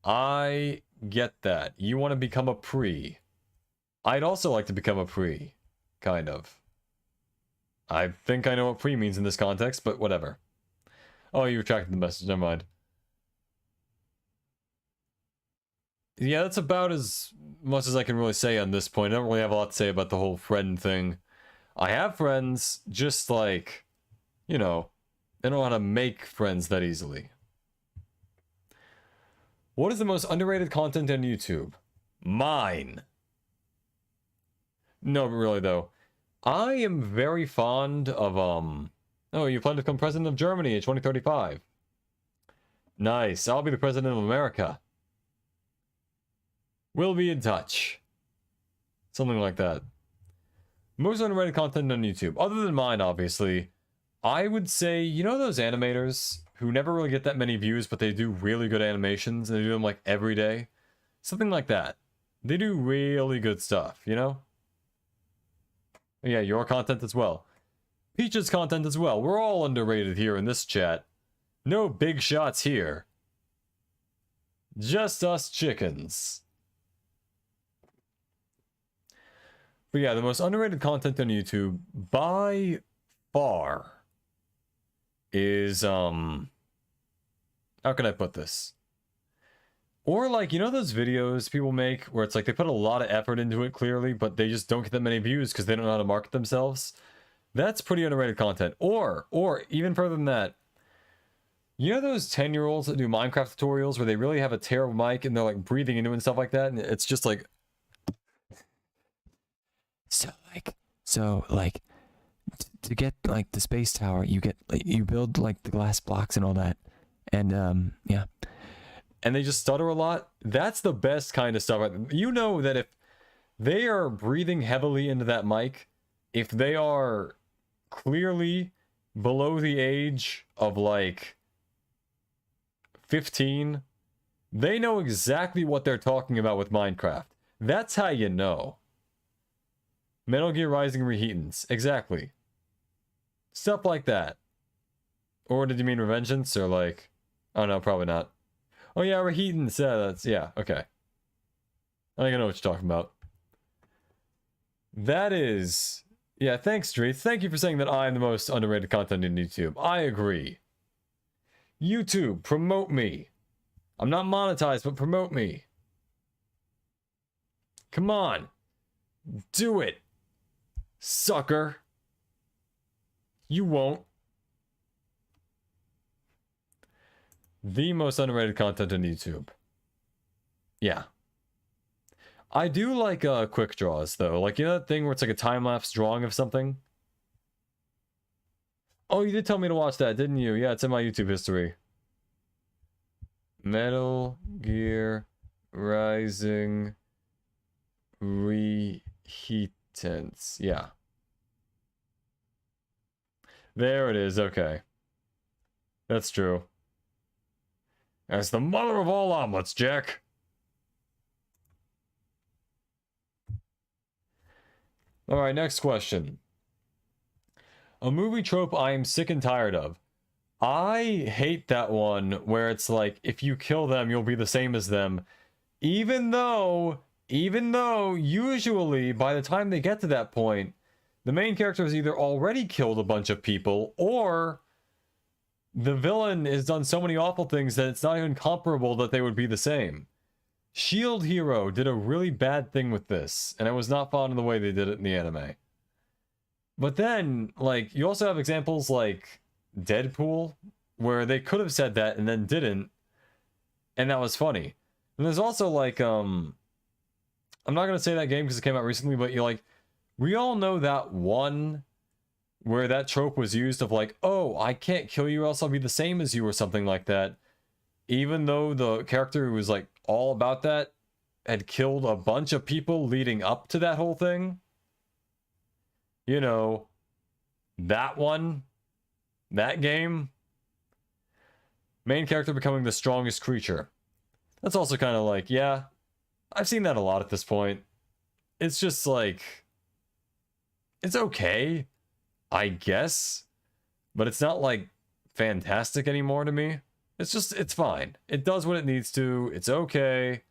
I get that. You want to become a pre. I'd also like to become a pre. Kind of. I think I know what pre means in this context, but whatever. Oh, you retracted the message, never mind. Yeah, that's about as much as I can really say on this point. I don't really have a lot to say about the whole friend thing. I have friends, just like, you know, they don't know how to make friends that easily. What is the most underrated content on YouTube? Mine. No, but really though. I am very fond of, oh, you plan to become president of Germany in 2035. Nice, I'll be the president of America. We'll be in touch. Something like that. Most underrated content on YouTube, other than mine, obviously, I would say, you know those animators who never really get that many views, but they do really good animations, and they do them, like, every day? Something like that. They do really good stuff, you know? Yeah, your content as well. Peach's content as well. We're all underrated here in this chat. No big shots here. Just us chickens. But yeah, the most underrated content on YouTube by far is, how can I put this? Or like, you know those videos people make where it's like they put a lot of effort into it clearly, but they just don't get that many views because they don't know how to market themselves? That's pretty underrated content. Or even further than that, you know those 10-year-olds that do Minecraft tutorials where they really have a terrible mic and they're like breathing into it and stuff like that, and it's just like... So like, to get like the space tower, you get, like, you build like the glass blocks and all that, and yeah. And they just stutter a lot. That's the best kind of stuff. You know that if they are breathing heavily into that mic, if they are clearly below the age of like 15, they know exactly what they're talking about with Minecraft. That's how you know. Metal Gear Rising Reheatants. Exactly. Stuff like that. Or did you mean Revengeance? Or like... Oh no, probably not. Oh yeah, Raheaton said that's... Yeah, okay. I think I know what you're talking about. That is... Yeah, thanks, Dreeth. Thank you for saying that I'm the most underrated content in YouTube. I agree. YouTube, promote me. I'm not monetized, but promote me. Come on. Do it. Sucker. You won't. The most underrated content on YouTube. Yeah. I do like quick draws, though. Like, you know that thing where it's like a time-lapse drawing of something? Oh, you did tell me to watch that, didn't you? Yeah, it's in my YouTube history. Metal Gear Rising Reheatance. Yeah. There it is, okay. That's true. As the mother of all omelets, Jack. Alright, next question. A movie trope I am sick and tired of. I hate that one where it's like, if you kill them, you'll be the same as them. Even though, usually, by the time they get to that point, the main character has either already killed a bunch of people, or the villain has done so many awful things that it's not even comparable that they would be the same. Shield Hero did a really bad thing with this, and I was not fond of the way they did it in the anime. But then, like, you also have examples like Deadpool, where they could have said that and then didn't, and that was funny. And there's also like, I'm not gonna say that game because it came out recently, but you're like, we all know that one where that trope was used of like, oh, I can't kill you or else I'll be the same as you or something like that. Even though the character who was like all about that had killed a bunch of people leading up to that whole thing. You know, that one, that game. Main character becoming the strongest creature. That's also kind of like, yeah, I've seen that a lot at this point. It's just like, it's okay, I guess, but it's not like fantastic anymore to me. It's just, it's fine. It does what it needs to. It's okay.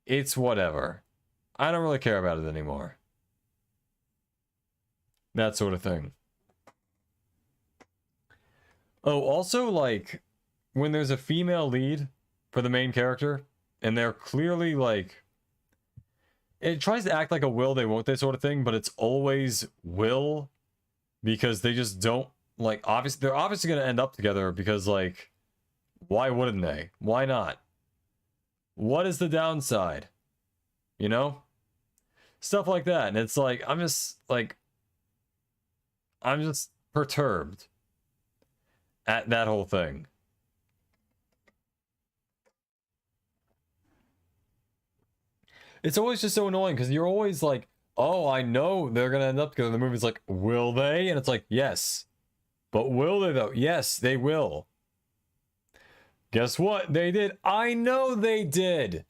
It's whatever. I don't really care about it anymore. That sort of thing. Oh, also, like, when there's a female lead for the main character, and they're clearly, like, it tries to act like a will they won't they sort of thing, but it's always will, because they just don't, like, obviously, they're obviously going to end up together, because, like, why wouldn't they? Why not? What is the downside? You know? Stuff like that, and it's like, I'm just perturbed at that whole thing. It's always just so annoying because you're always like, oh, I know they're going to end up together. The movie's like, will they? And it's like, yes. But will they though? Yes, they will. Guess what? They did. I know they did.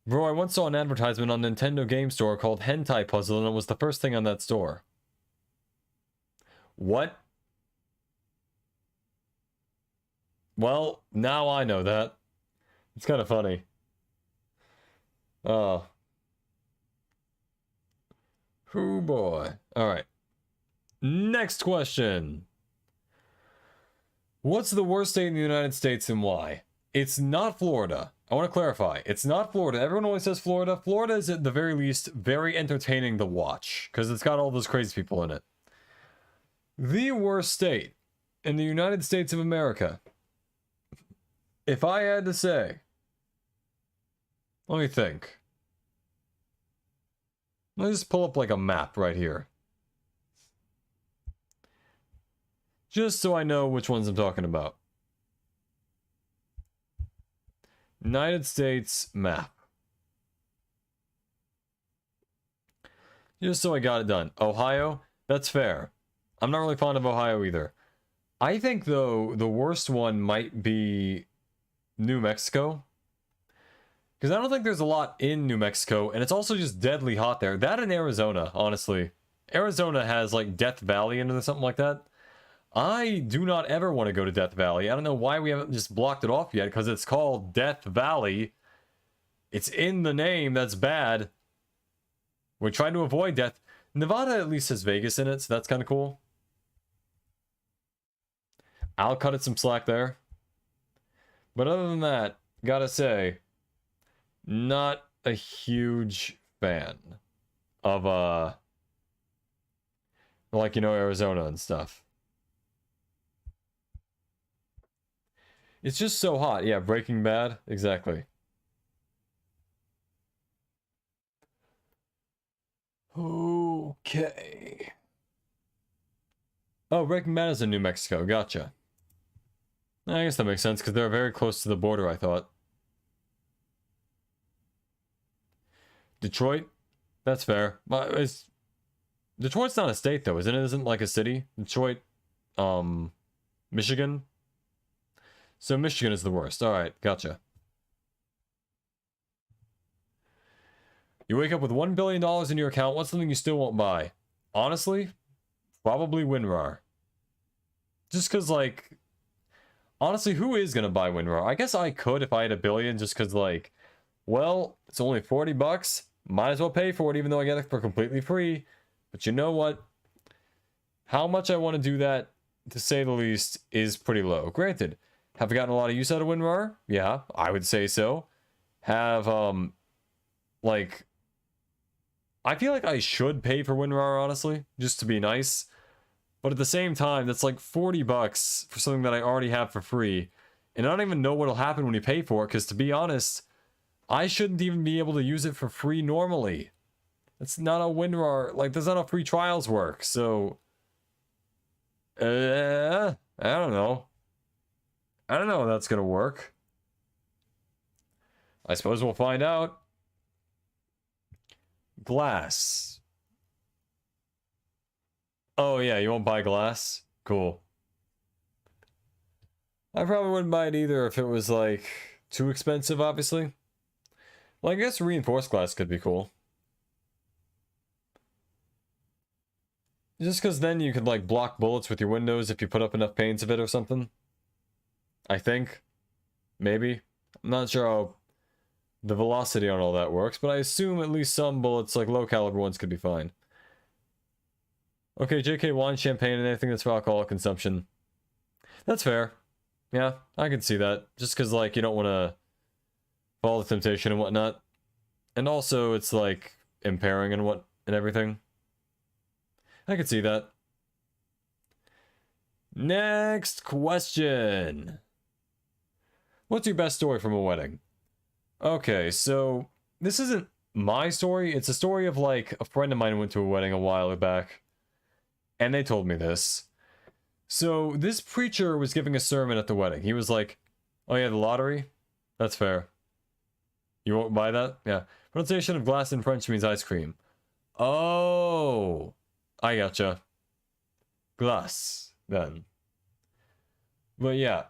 Bro, I once saw an advertisement on Nintendo Game Store called Hentai Puzzle, and it was the first thing on that store. What? Well, now I know that. It's kind of funny. Oh. Hoo boy. Alright. Next question. What's the worst state in the United States and why? It's not Florida. I want to clarify. It's not Florida. Everyone always says Florida. Florida is at the very least very entertaining to watch because it's got all those crazy people in it. The worst state in the United States of America. If I had to say, let me think. Let me just pull up like a map right here. Just so I know which ones I'm talking about. United States map. Just so I got it done. Ohio? That's fair. I'm not really fond of Ohio either. I think, though, the worst one might be New Mexico. Because I don't think there's a lot in New Mexico, and it's also just deadly hot there. That and Arizona, honestly. Arizona has like Death Valley in it or something like that. I do not ever want to go to Death Valley. I don't know why we haven't just blocked it off yet, because it's called Death Valley. It's in the name. That's bad. We're trying to avoid death. Nevada at least has Vegas in it, so that's kind of cool. I'll cut it some slack there. But other than that, gotta say, not a huge fan of, like, you know, Arizona and stuff. It's just so hot. Yeah, Breaking Bad. Exactly. Okay. Oh, Breaking Bad is in New Mexico. Gotcha. I guess that makes sense, because they're very close to the border, I thought. Detroit? That's fair. Detroit's not a state, though, isn't it? Isn't like a city? Detroit, Michigan? So Michigan is the worst. Alright, gotcha. You wake up with $1 billion in your account. What's something you still won't buy? Honestly, probably WinRAR. Just because, like... Honestly, who is going to buy WinRAR? I guess I could if I had $1 billion, just because, like... Well, it's only $40. Might as well pay for it, even though I get it for completely free. But you know what? How much I want to do that, to say the least, is pretty low. Granted, have I gotten a lot of use out of WinRAR? Yeah, I would say so. Have, like... I feel like I should pay for WinRAR, honestly, just to be nice. But at the same time, that's like $40 for something that I already have for free. And I don't even know what'll happen when you pay for it, because to be honest, I shouldn't even be able to use it for free normally. It's not a WinRAR, like, that's not how free trials work, so... I don't know. I don't know how that's gonna work. I suppose we'll find out. Glass. Oh yeah, you won't buy glass? Cool. I probably wouldn't buy it either if it was, like, too expensive, obviously. Well, I guess reinforced glass could be cool. Just because then you could, like, block bullets with your windows if you put up enough panes of it or something. I think. Maybe. I'm not sure how the velocity on all that works, but I assume at least some bullets, like low caliber ones, could be fine. Okay, JK, wine, champagne, and anything that's for alcoholic consumption. That's fair. Yeah, I can see that. Just because, like, you don't want to follow the temptation and whatnot. And also, it's, like, impairing and everything. I can see that. Next question. What's your best story from a wedding? Okay, so this isn't my story. It's a story of, like, a friend of mine went to a wedding a while back. And they told me this. So this preacher was giving a sermon at the wedding. He was like, oh yeah, the lottery? That's fair. You won't buy that? Yeah. Pronunciation of glass in French means ice cream. Oh, I gotcha. Glass, then. But yeah.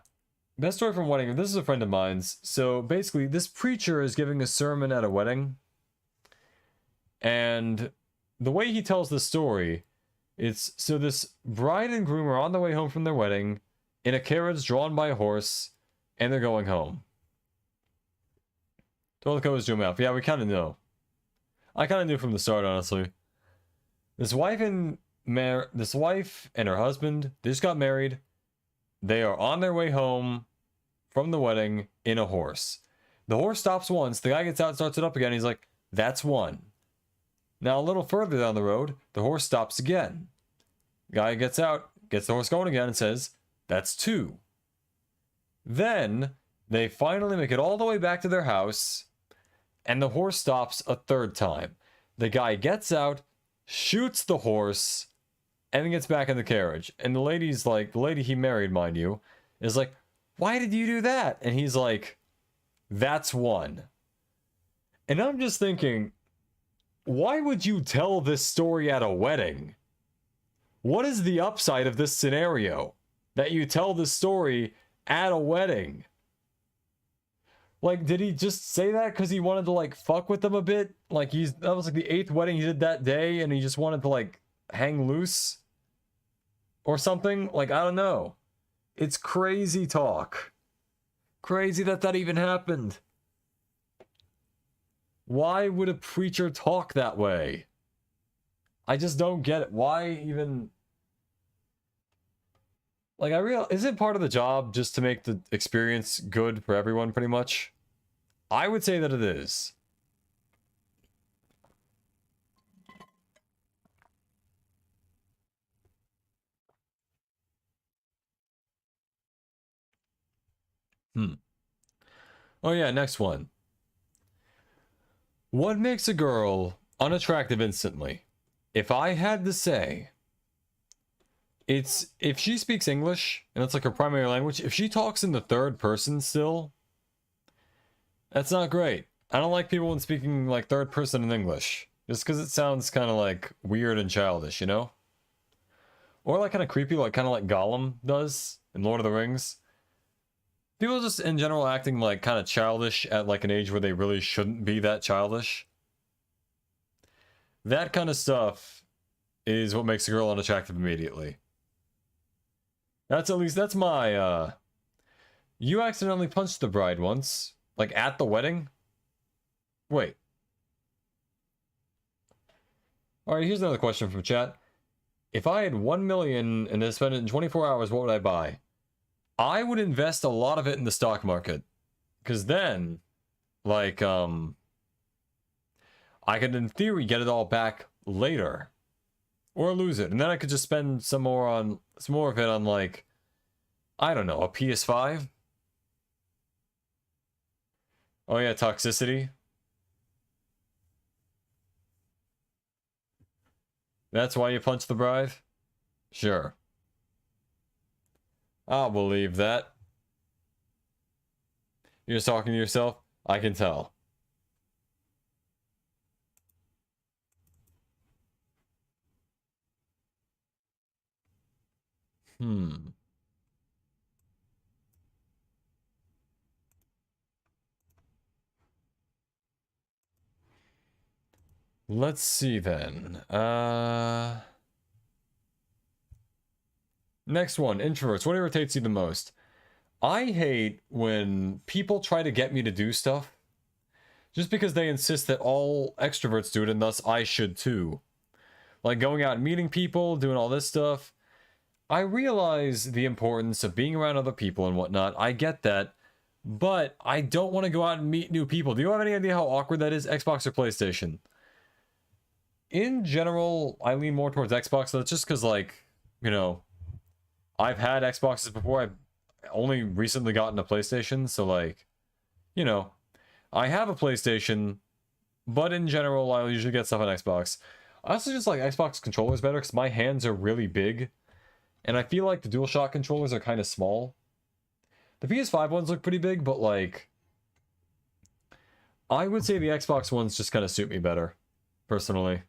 Best story from wedding. This is a friend of mine's. So basically, this preacher is giving a sermon at a wedding. And the way he tells the story, it's so this bride and groom are on their way home from their wedding in a carriage drawn by a horse, and they're going home. Toilet code is zoom out. Yeah, we kind of know. I kind of knew from the start, honestly. This wife and her husband, they just got married. They are on their way home from the wedding in a horse. The horse stops once. The guy gets out and starts it up again. He's like, that's one. Now, a little further down the road, the horse stops again. Guy gets out, gets the horse going again, and says, that's two. Then, they finally make it all the way back to their house, and the horse stops a third time. The guy gets out, shoots the horse, and then gets back in the carriage. And the lady's like, the lady he married, mind you, is like, why did you do that? And he's like, that's one. And I'm just thinking, why would you tell this story at a wedding? What is the upside of this scenario? That you tell this story at a wedding? Like, did he just say that because he wanted to, like, fuck with them a bit? Like, that was, like, the 8th wedding he did that day, and he just wanted to, like, hang loose or something. Like, I don't know. It's crazy talk. Crazy that that even happened. Why would a preacher talk that way? I just don't get it. Why even... Like, is it part of the job just to make the experience good for everyone, pretty much? I would say that it is. Oh yeah, next one. What makes a girl unattractive instantly? If I had to say, it's if she speaks English and it's like her primary language. If she talks in the third person still, that's not great. I don't like people when speaking like third person in English, just because it sounds kind of like weird and childish, you know? Or like kind of creepy, like kind of like Gollum does in Lord of the Rings. People just in general acting like kind of childish at like an age where they really shouldn't be that childish. That kind of stuff is what makes a girl unattractive immediately. That's my, you accidentally punched the bride once. Like, at the wedding? Wait. Alright, here's another question from chat. If I had 1 million and to spend it in 24 hours, what would I buy? I would invest a lot of it in the stock market. Because then, like, I could, in theory, get it all back later. Or lose it. And then I could just spend some more of it on, like, I don't know, a PS5? Oh yeah, toxicity. That's why you punched the bride? Sure. I'll believe that. You're just talking to yourself? I can tell. Let's see then. Next one, introverts. What irritates you the most? I hate when people try to get me to do stuff just because they insist that all extroverts do it and thus I should too. Like going out and meeting people, doing all this stuff. I realize the importance of being around other people and whatnot. I get that. But I don't want to go out and meet new people. Do you have any idea how awkward that is? Xbox or PlayStation? In general, I lean more towards Xbox. So that's just because, like, you know, I've had Xboxes before. I've only recently gotten a PlayStation. So, like, you know, I have a PlayStation. But in general, I usually get stuff on Xbox. I also just like Xbox controllers better because my hands are really big. And I feel like the DualShock controllers are kind of small. The PS5 ones look pretty big, but like... I would say the Xbox ones just kind of suit me better, personally.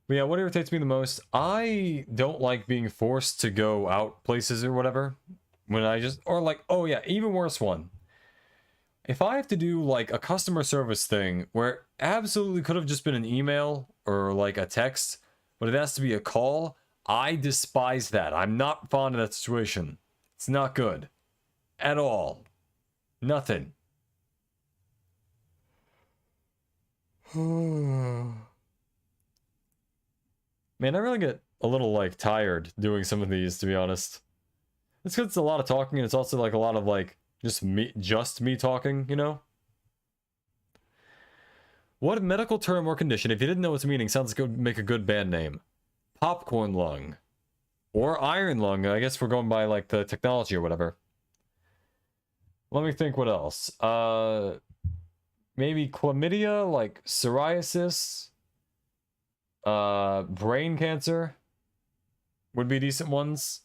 But yeah, what irritates me the most? I don't like being forced to go out places or whatever. When I just... Or like, oh yeah, even worse one. If I have to do like a customer service thing where it absolutely could have just been an email or like a text, but it has to be a call, I despise that. I'm not fond of that situation. It's not good. At all. Nothing. Man, I really get a little like tired doing some of these, to be honest. It's because it's a lot of talking and it's also like a lot of like just me talking, you know? What medical term or condition, if you didn't know its meaning, sounds like it would make a good band name? Popcorn lung. Or iron lung. I guess we're going by like the technology or whatever. Let me think what else. Maybe chlamydia, like psoriasis. Brain cancer would be decent ones.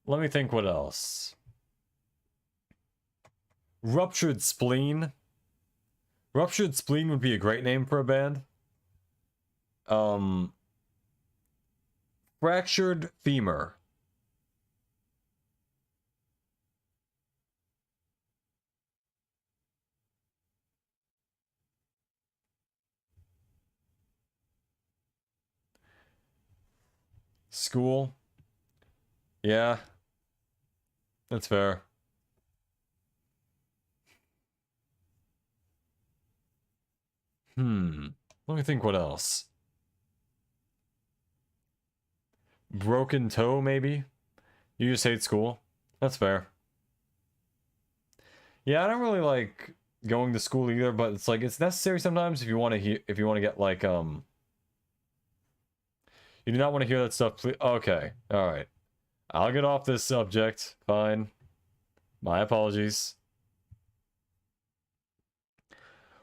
Let me think what else. Ruptured spleen. Ruptured spleen would be a great name for a band. Fractured femur. School. Yeah. That's fair. Let me think what else. Broken toe, maybe? You just hate school? That's fair. Yeah, I don't really like going to school either, but it's like it's necessary sometimes if you want to if you want to get like you do not want to hear that stuff, please. Okay. All right. I'll get off this subject. Fine. My apologies.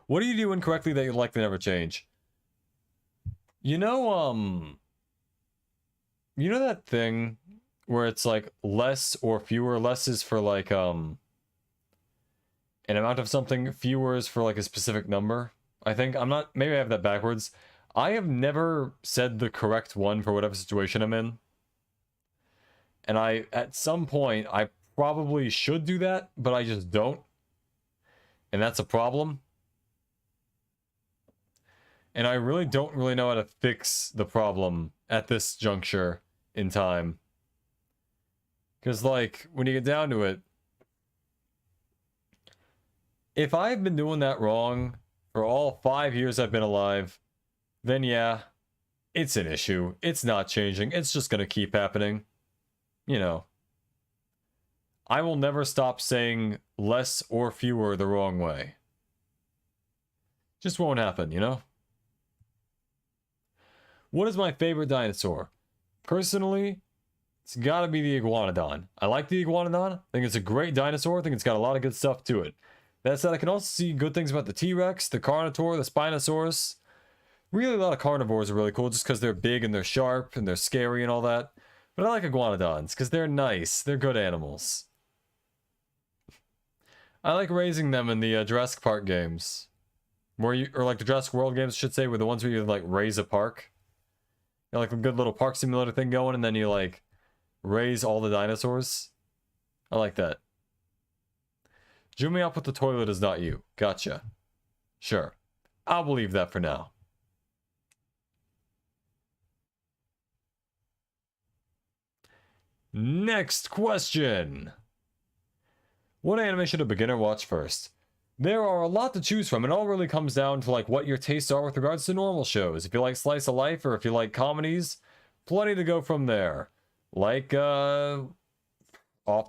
What do you do incorrectly that you'd like to never change? You know that thing where it's like less or fewer? Less is for like an amount of something, fewer is for like a specific number. I think I'm not, maybe I have that backwards. I have never said the correct one for whatever situation I'm in. And at some point, I probably should do that, but I just don't. And that's a problem. And I really don't really know how to fix the problem at this juncture in time. Because, like, when you get down to it, if I've been doing that wrong for all 5 years I've been alive, then yeah, it's an issue. It's not changing. It's just going to keep happening. You know. I will never stop saying less or fewer the wrong way. Just won't happen, you know? What is my favorite dinosaur? Personally, it's gotta be the iguanodon. I like the iguanodon. I think it's a great dinosaur. I think it's got a lot of good stuff to it. That said, I can also see good things about the T-Rex, the Carnotaur, the Spinosaurus. Really, a lot of carnivores are really cool just because they're big and they're sharp and they're scary and all that. But I like iguanodons because they're nice. They're good animals. I like raising them in the Jurassic Park games. Or like the Jurassic World games, I should say, were the ones where you like raise a park. You know, like a good little park simulator thing going, and then you like raise all the dinosaurs. I like that. Zooming up with the toilet is not you. Gotcha. Sure. I'll believe that for now. Next question. What anime should a beginner watch first? There are a lot to choose from. It all really comes down to like what your tastes are with regards to normal shows. If you like slice of life or if you like comedies, plenty to go from there. Like, off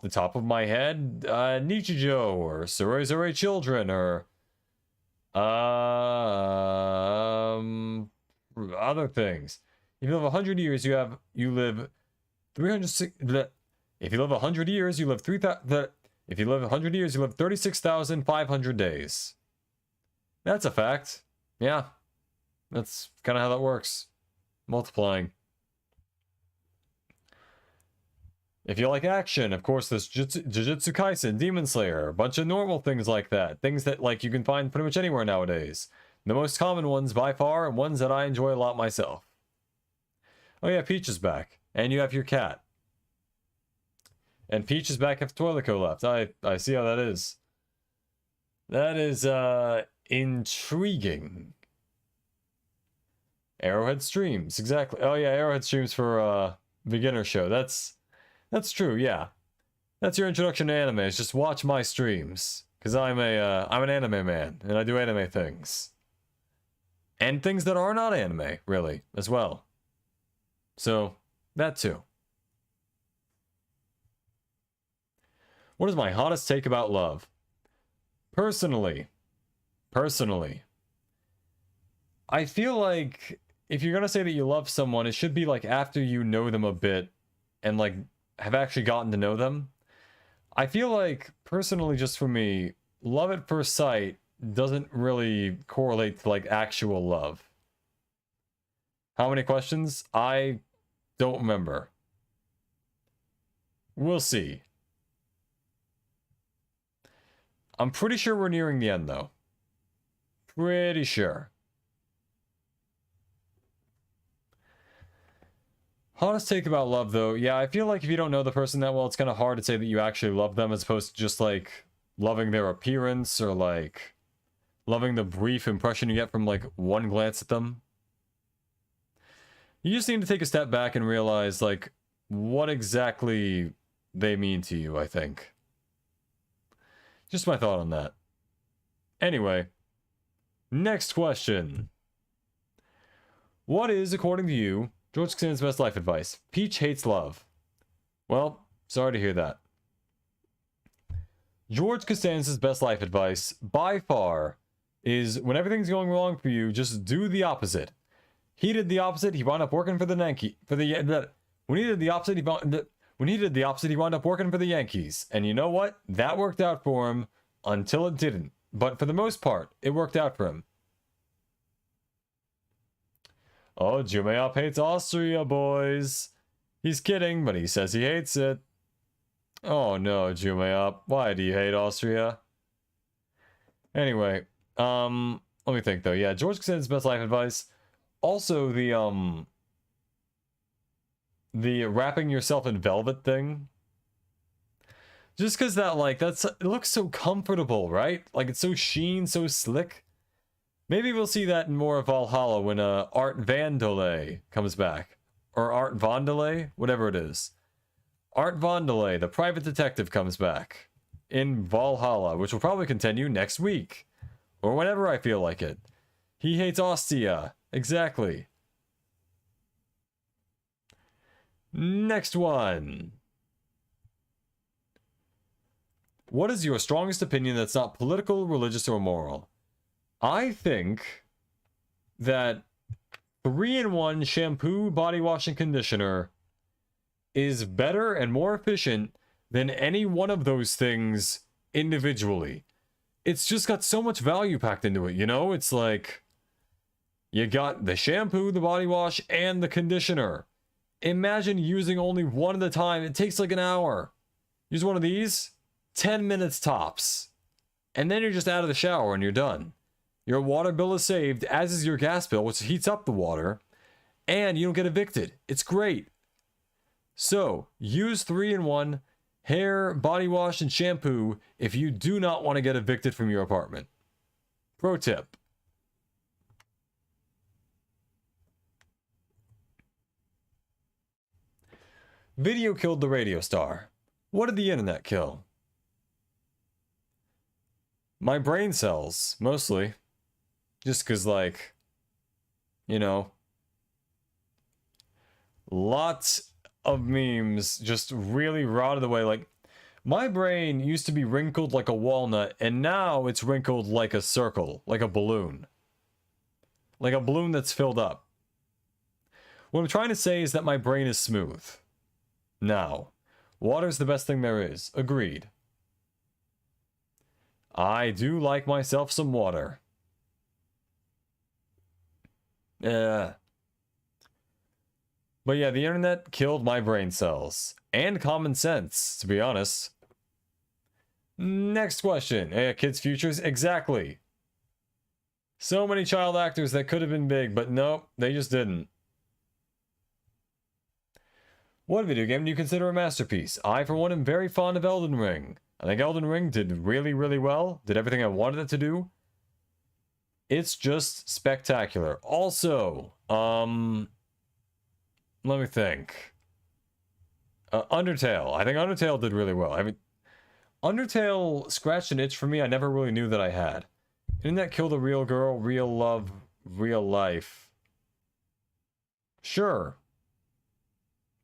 the top of my head, Nichijou or Soroi Children or other things. If you live 100 years, you live 300. If you live 100 years, you live 3,000. If you live 100 years, you live 36,500 days. That's a fact. Yeah. That's kind of how that works. Multiplying. If you like action, of course, there's Jujutsu Kaisen, Demon Slayer, a bunch of normal things like that. Things that like you can find pretty much anywhere nowadays. The most common ones by far, and ones that I enjoy a lot myself. Oh yeah, Peach is back. And you have your cat. And Peach is back if Toilico left. I see how that is. That is, intriguing. Arrowhead streams, exactly. Oh yeah, Arrowhead streams for, beginner show. That's true, yeah. That's your introduction to anime, is just watch my streams. Because I'm an anime man, and I do anime things. And things that are not anime, really, as well. So, that too. What is my hottest take about love? Personally, I feel like if you're gonna say that you love someone, it should be like after you know them a bit and like have actually gotten to know them. I feel like, personally, just for me, love at first sight doesn't really correlate to like actual love. How many questions? I don't remember. We'll see. I'm pretty sure we're nearing the end, though. Pretty sure. Hottest take about love, though. Yeah, I feel like if you don't know the person that well, it's kind of hard to say that you actually love them as opposed to just, like, loving their appearance or, like, loving the brief impression you get from, like, one glance at them. You just need to take a step back and realize, like, what exactly they mean to you, I think. Just my thought on that. Anyway, next question. What is, according to you, George Costanza's best life advice? Peach hates love. Well, sorry to hear that. George Costanza's best life advice, by far, is when everything's going wrong for you, just do the opposite. He did the opposite. He wound up working for the when he did the opposite, he wound up working for the Yankees. And you know what? That worked out for him until it didn't. But for the most part, it worked out for him. Oh, Jumayop hates Austria, boys. He's kidding, but he says he hates it. Oh no, Jumayop. Why do you hate Austria? Anyway, let me think though. Yeah, George Costanza's best life advice. Also, the wrapping yourself in velvet thing. Just because that, like, it looks so comfortable, right? Like, it's so sheen, so slick. Maybe we'll see that in more of Valhalla when Art Vandelay comes back. Or Art Vandelay? Whatever it is. Art Vandelay, the private detective, comes back in Valhalla, which will probably continue next week. Or whenever I feel like it. He hates Ostia. Exactly. Next one. What is your strongest opinion that's not political, religious, or moral? I think that 3-in-1 shampoo, body wash, and conditioner is better and more efficient than any one of those things individually. It's just got so much value packed into it, you know? It's like, you got the shampoo, the body wash, and the conditioner. Imagine using only one at a time. It takes like an hour. Use one of these, 10 minutes tops. And then you're just out of the shower and you're done. Your water bill is saved, as is your gas bill, which heats up the water. And you don't get evicted. It's great. So, use 3-in-1 hair, body wash, and shampoo if you do not want to get evicted from your apartment. Pro tip. Video killed the radio star. What did the internet kill? My brain cells, mostly. Just because, like, you know, lots of memes just really rotted away. Like, my brain used to be wrinkled like a walnut, and now it's wrinkled like a circle, like a balloon. Like a balloon that's filled up. What I'm trying to say is that my brain is smooth. Now, water's the best thing there is. Agreed. I do like myself some water. Yeah. But yeah, the internet killed my brain cells. And common sense, to be honest. Next question. Kids' futures? Exactly. So many child actors that could have been big, but nope, they just didn't. What video game do you consider a masterpiece? I, for one, am very fond of Elden Ring. I think Elden Ring did really, really well. Did everything I wanted it to do. It's just spectacular. Also, let me think. Undertale. I think Undertale did really well. I mean, Undertale scratched an itch for me I never really knew that I had. Didn't that kill the real girl, real love, real life? Sure.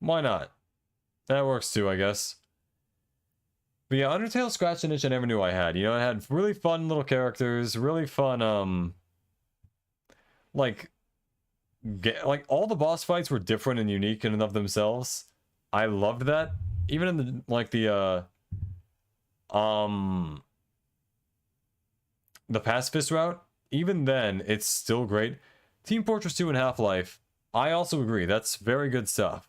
Why not? That works too, I guess. But yeah, Undertale scratched an itch I never knew I had. You know, it had really fun little characters, really fun, like all the boss fights were different and unique in and of themselves. I loved that. Even in the pacifist route, even then, it's still great. Team Fortress 2 and Half-Life, I also agree. That's very good stuff.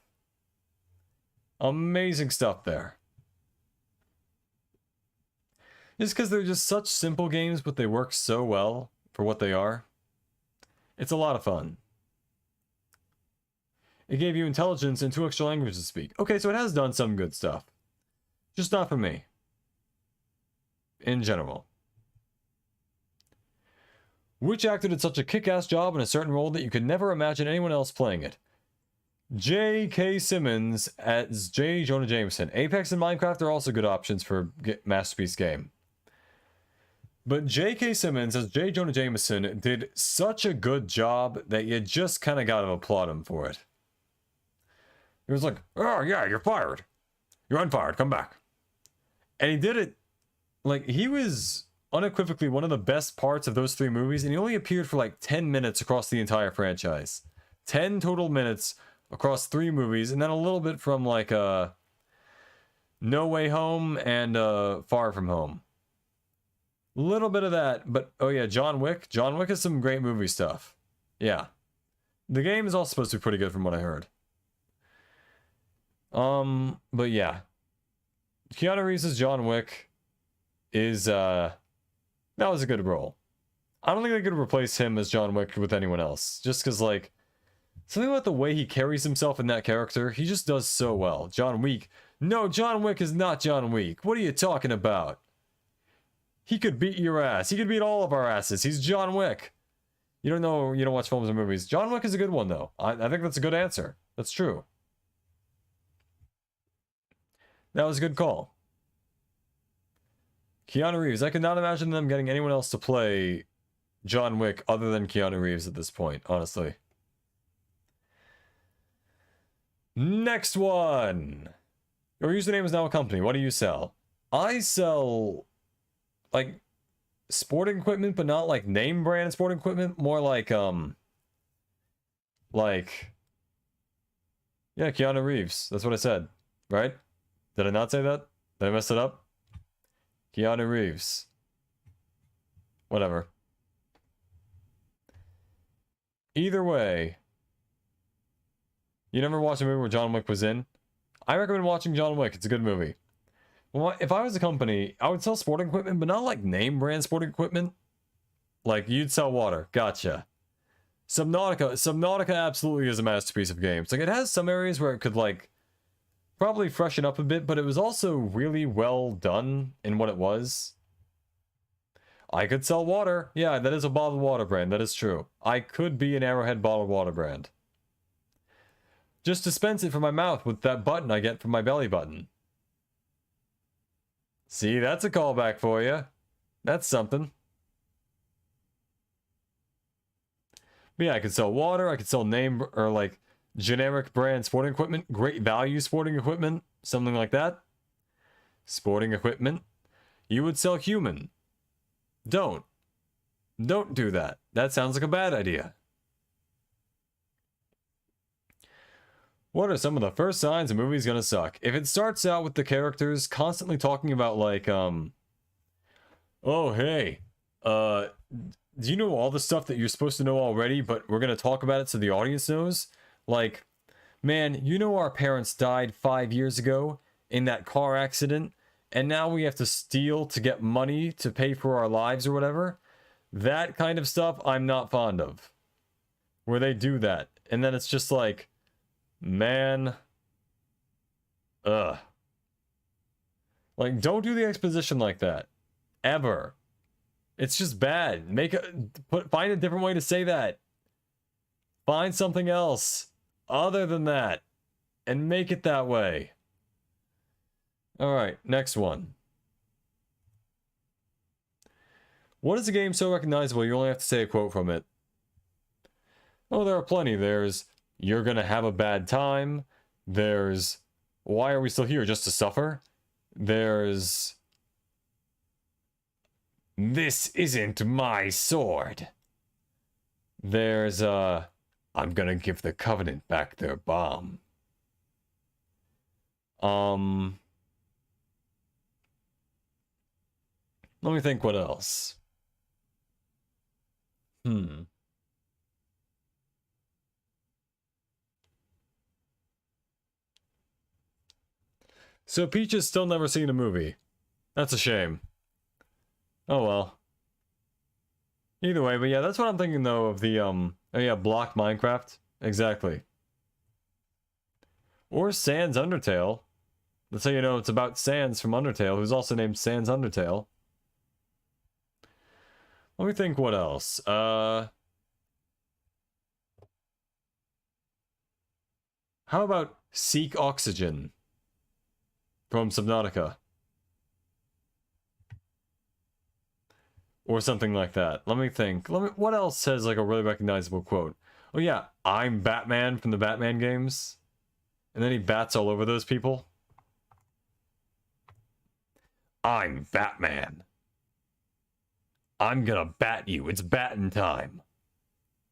Amazing stuff there. It's because they're just such simple games, but they work so well for what they are. It's a lot of fun. It gave you intelligence and 2 extra languages to speak. Okay, so it has done some good stuff. Just not for me. In general. Which actor did such a kick-ass job in a certain role that you could never imagine anyone else playing it? J.K. Simmons as J. Jonah Jameson. Apex and Minecraft are also good options for masterpiece game. But J.K. Simmons as J. Jonah Jameson did such a good job that you just kind of gotta applaud him for it. He was like, oh yeah, you're fired. You're unfired, come back. And he did it, like, he was unequivocally one of the best parts of those 3 movies, and he only appeared for like 10 minutes across the entire franchise. 10 total minutes across 3 movies, and then a little bit from like No Way Home and Far From Home. Little bit of that, but oh yeah, John Wick. John Wick is some great movie stuff. Yeah. The game is also supposed to be pretty good from what I heard. But yeah. Keanu Reeves' John Wick is, that was a good role. I don't think they could replace him as John Wick with anyone else. Just because, like, something about the way he carries himself in that character, he just does so well. John Wick. No, John Wick is not John Wick. What are you talking about? He could beat your ass. He could beat all of our asses. He's John Wick. You don't know, you don't watch films or movies. John Wick is a good one, though. I think that's a good answer. That's true. That was a good call. Keanu Reeves. I could not imagine them getting anyone else to play John Wick other than Keanu Reeves at this point, honestly. Next one. Your username is now a company. What do you sell? I sell, like, sporting equipment, but not like name brand sporting equipment. More like, yeah, Keanu Reeves. That's what I said, right? Did I not say that? Did I mess it up? Keanu Reeves. Whatever. Either way. You never watched a movie where John Wick was in? I recommend watching John Wick. It's a good movie. Well, if I was a company, I would sell sporting equipment, but not like name brand sporting equipment. Like, you'd sell water. Gotcha. Subnautica absolutely is a masterpiece of games. Like, it has some areas where it could, like, probably freshen up a bit, but it was also really well done in what it was. I could sell water. Yeah, that is a bottled water brand. That is true. I could be an Arrowhead bottled water brand. Just dispense it from my mouth with that button I get from my belly button. See, that's a callback for you. That's something. But yeah, I could sell water. I could sell name or like generic brand sporting equipment. Great value sporting equipment. Something like that. Sporting equipment. You would sell human. Don't. Don't do that. That sounds like a bad idea. What are some of the first signs a movie's gonna suck? If it starts out with the characters constantly talking about like, oh hey, do you know all the stuff that you're supposed to know already, but we're gonna talk about it so the audience knows? Like, man, you know our parents died 5 years ago in that car accident, and now we have to steal to get money to pay for our lives or whatever? That kind of stuff I'm not fond of. Where they do that. And then it's just like, man, ugh. Like, don't do the exposition like that. Ever. It's just bad. Find a different way to say that. Find something else other than that. And make it that way. Alright, next one. What is a game so recognizable you only have to say a quote from it? Oh, there are plenty. There's, you're gonna have a bad time. There's, why are we still here? Just to suffer? There's, this isn't my sword. There's, I'm gonna give the Covenant back their bomb. Let me think what else. So Peach has still never seen a movie. That's a shame. Oh well. Either way, but yeah, that's what I'm thinking though of the, oh yeah, blocked Minecraft. Exactly. Or Sans Undertale. That's how you know it's about Sans from Undertale, who's also named Sans Undertale. Let me think what else. How about seek oxygen from Subnautica? Or something like that. Let me think. What else has like a really recognizable quote? Oh yeah, I'm Batman from the Batman games. And then he bats all over those people. I'm Batman. I'm gonna bat you. It's batting time.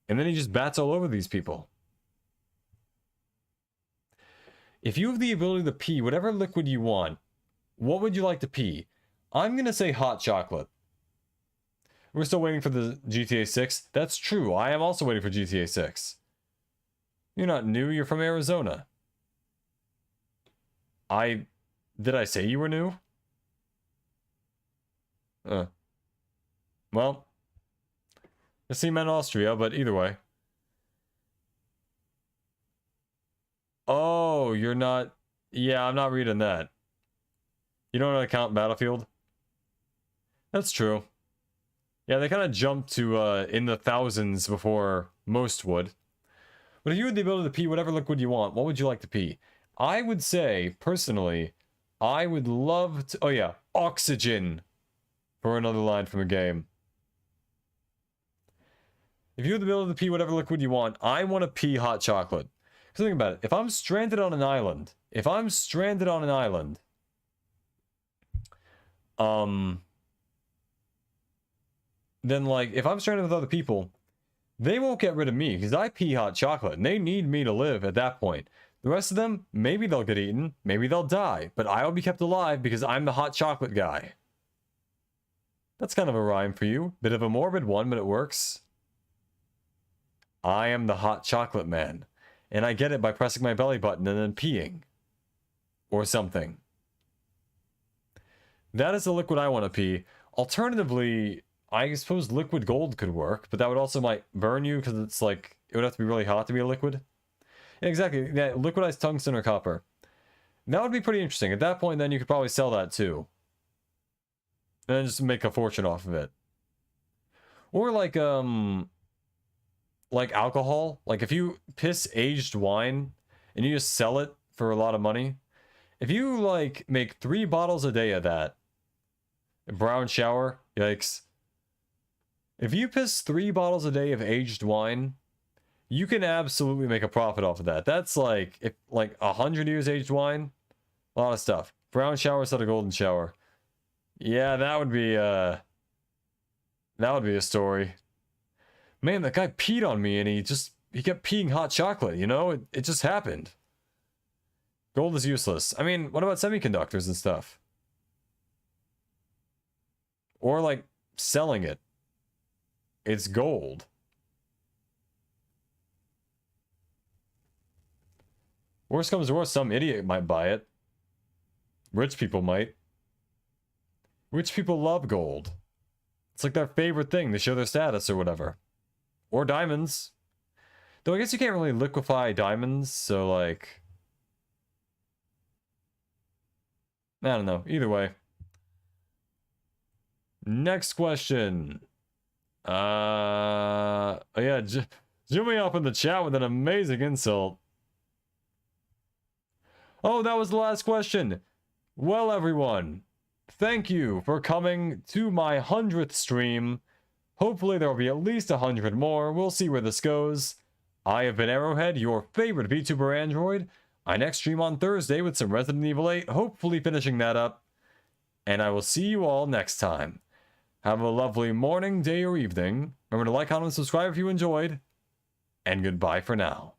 And then he just bats all over these people. If you have the ability to pee whatever liquid you want, what would you like to pee? I'm gonna say hot chocolate. We're still waiting for the GTA 6. That's true. I am also waiting for GTA 6. You're not new. You're from Arizona. Did I say you were new? Well, I see men in Austria, but either way. Oh, you're not... Yeah, I'm not reading that. You don't know how to count Battlefield? That's true. Yeah, they kind of jumped to in the thousands before most would. But if you had the ability to pee whatever liquid you want, what would you like to pee? I would say, personally, I would love to... Oh yeah, oxygen. For another line from a game. If you had the ability to pee whatever liquid you want, I want to pee hot chocolate. Because think about it. If I'm stranded on an island... Then, like, if I'm stranded with other people, they won't get rid of me, because I pee hot chocolate, and they need me to live at that point. The rest of them, maybe they'll get eaten, maybe they'll die, but I will be kept alive because I'm the hot chocolate guy. That's kind of a rhyme for you. Bit of a morbid one, but it works. I am the hot chocolate man, and I get it by pressing my belly button and then peeing. Or something. That is the liquid I want to pee. Alternatively... I suppose liquid gold could work, but that would also might burn you because it's like, it would have to be really hot to be a liquid. Yeah, exactly. Yeah, liquidized tungsten or copper. That would be pretty interesting. At that point, then you could probably sell that too. And then just make a fortune off of it. Or like alcohol. Like if you piss aged wine and you just sell it for a lot of money. If you like make 3 bottles a day of that. Brown shower, yikes. If you piss 3 bottles a day of aged wine, you can absolutely make a profit off of that. That's like, if like 100 years aged wine, a lot of stuff. Brown shower instead of golden shower. Yeah, that would be a story. Man, that guy peed on me and he kept peeing hot chocolate, you know? It just happened. Gold is useless. I mean, what about semiconductors and stuff? Or like selling it. It's gold. Worst comes to worst, some idiot might buy it. Rich people might. Rich people love gold. It's like their favorite thing to show their status or whatever. Or diamonds. Though I guess you can't really liquefy diamonds, so like... I don't know. Either way. Next question. Oh yeah, Jimmy up in the chat with an amazing insult. Oh, that was the last question. Well, everyone, thank you for coming to my 100th stream. Hopefully there will be at least 100 more. We'll see where this goes. I have been Arrowhead, your favorite VTuber android. I next stream on Thursday with some Resident Evil 8, hopefully finishing that up. And I will see you all next time. Have a lovely morning, day, or evening. Remember to like, comment, and subscribe if you enjoyed. And goodbye for now.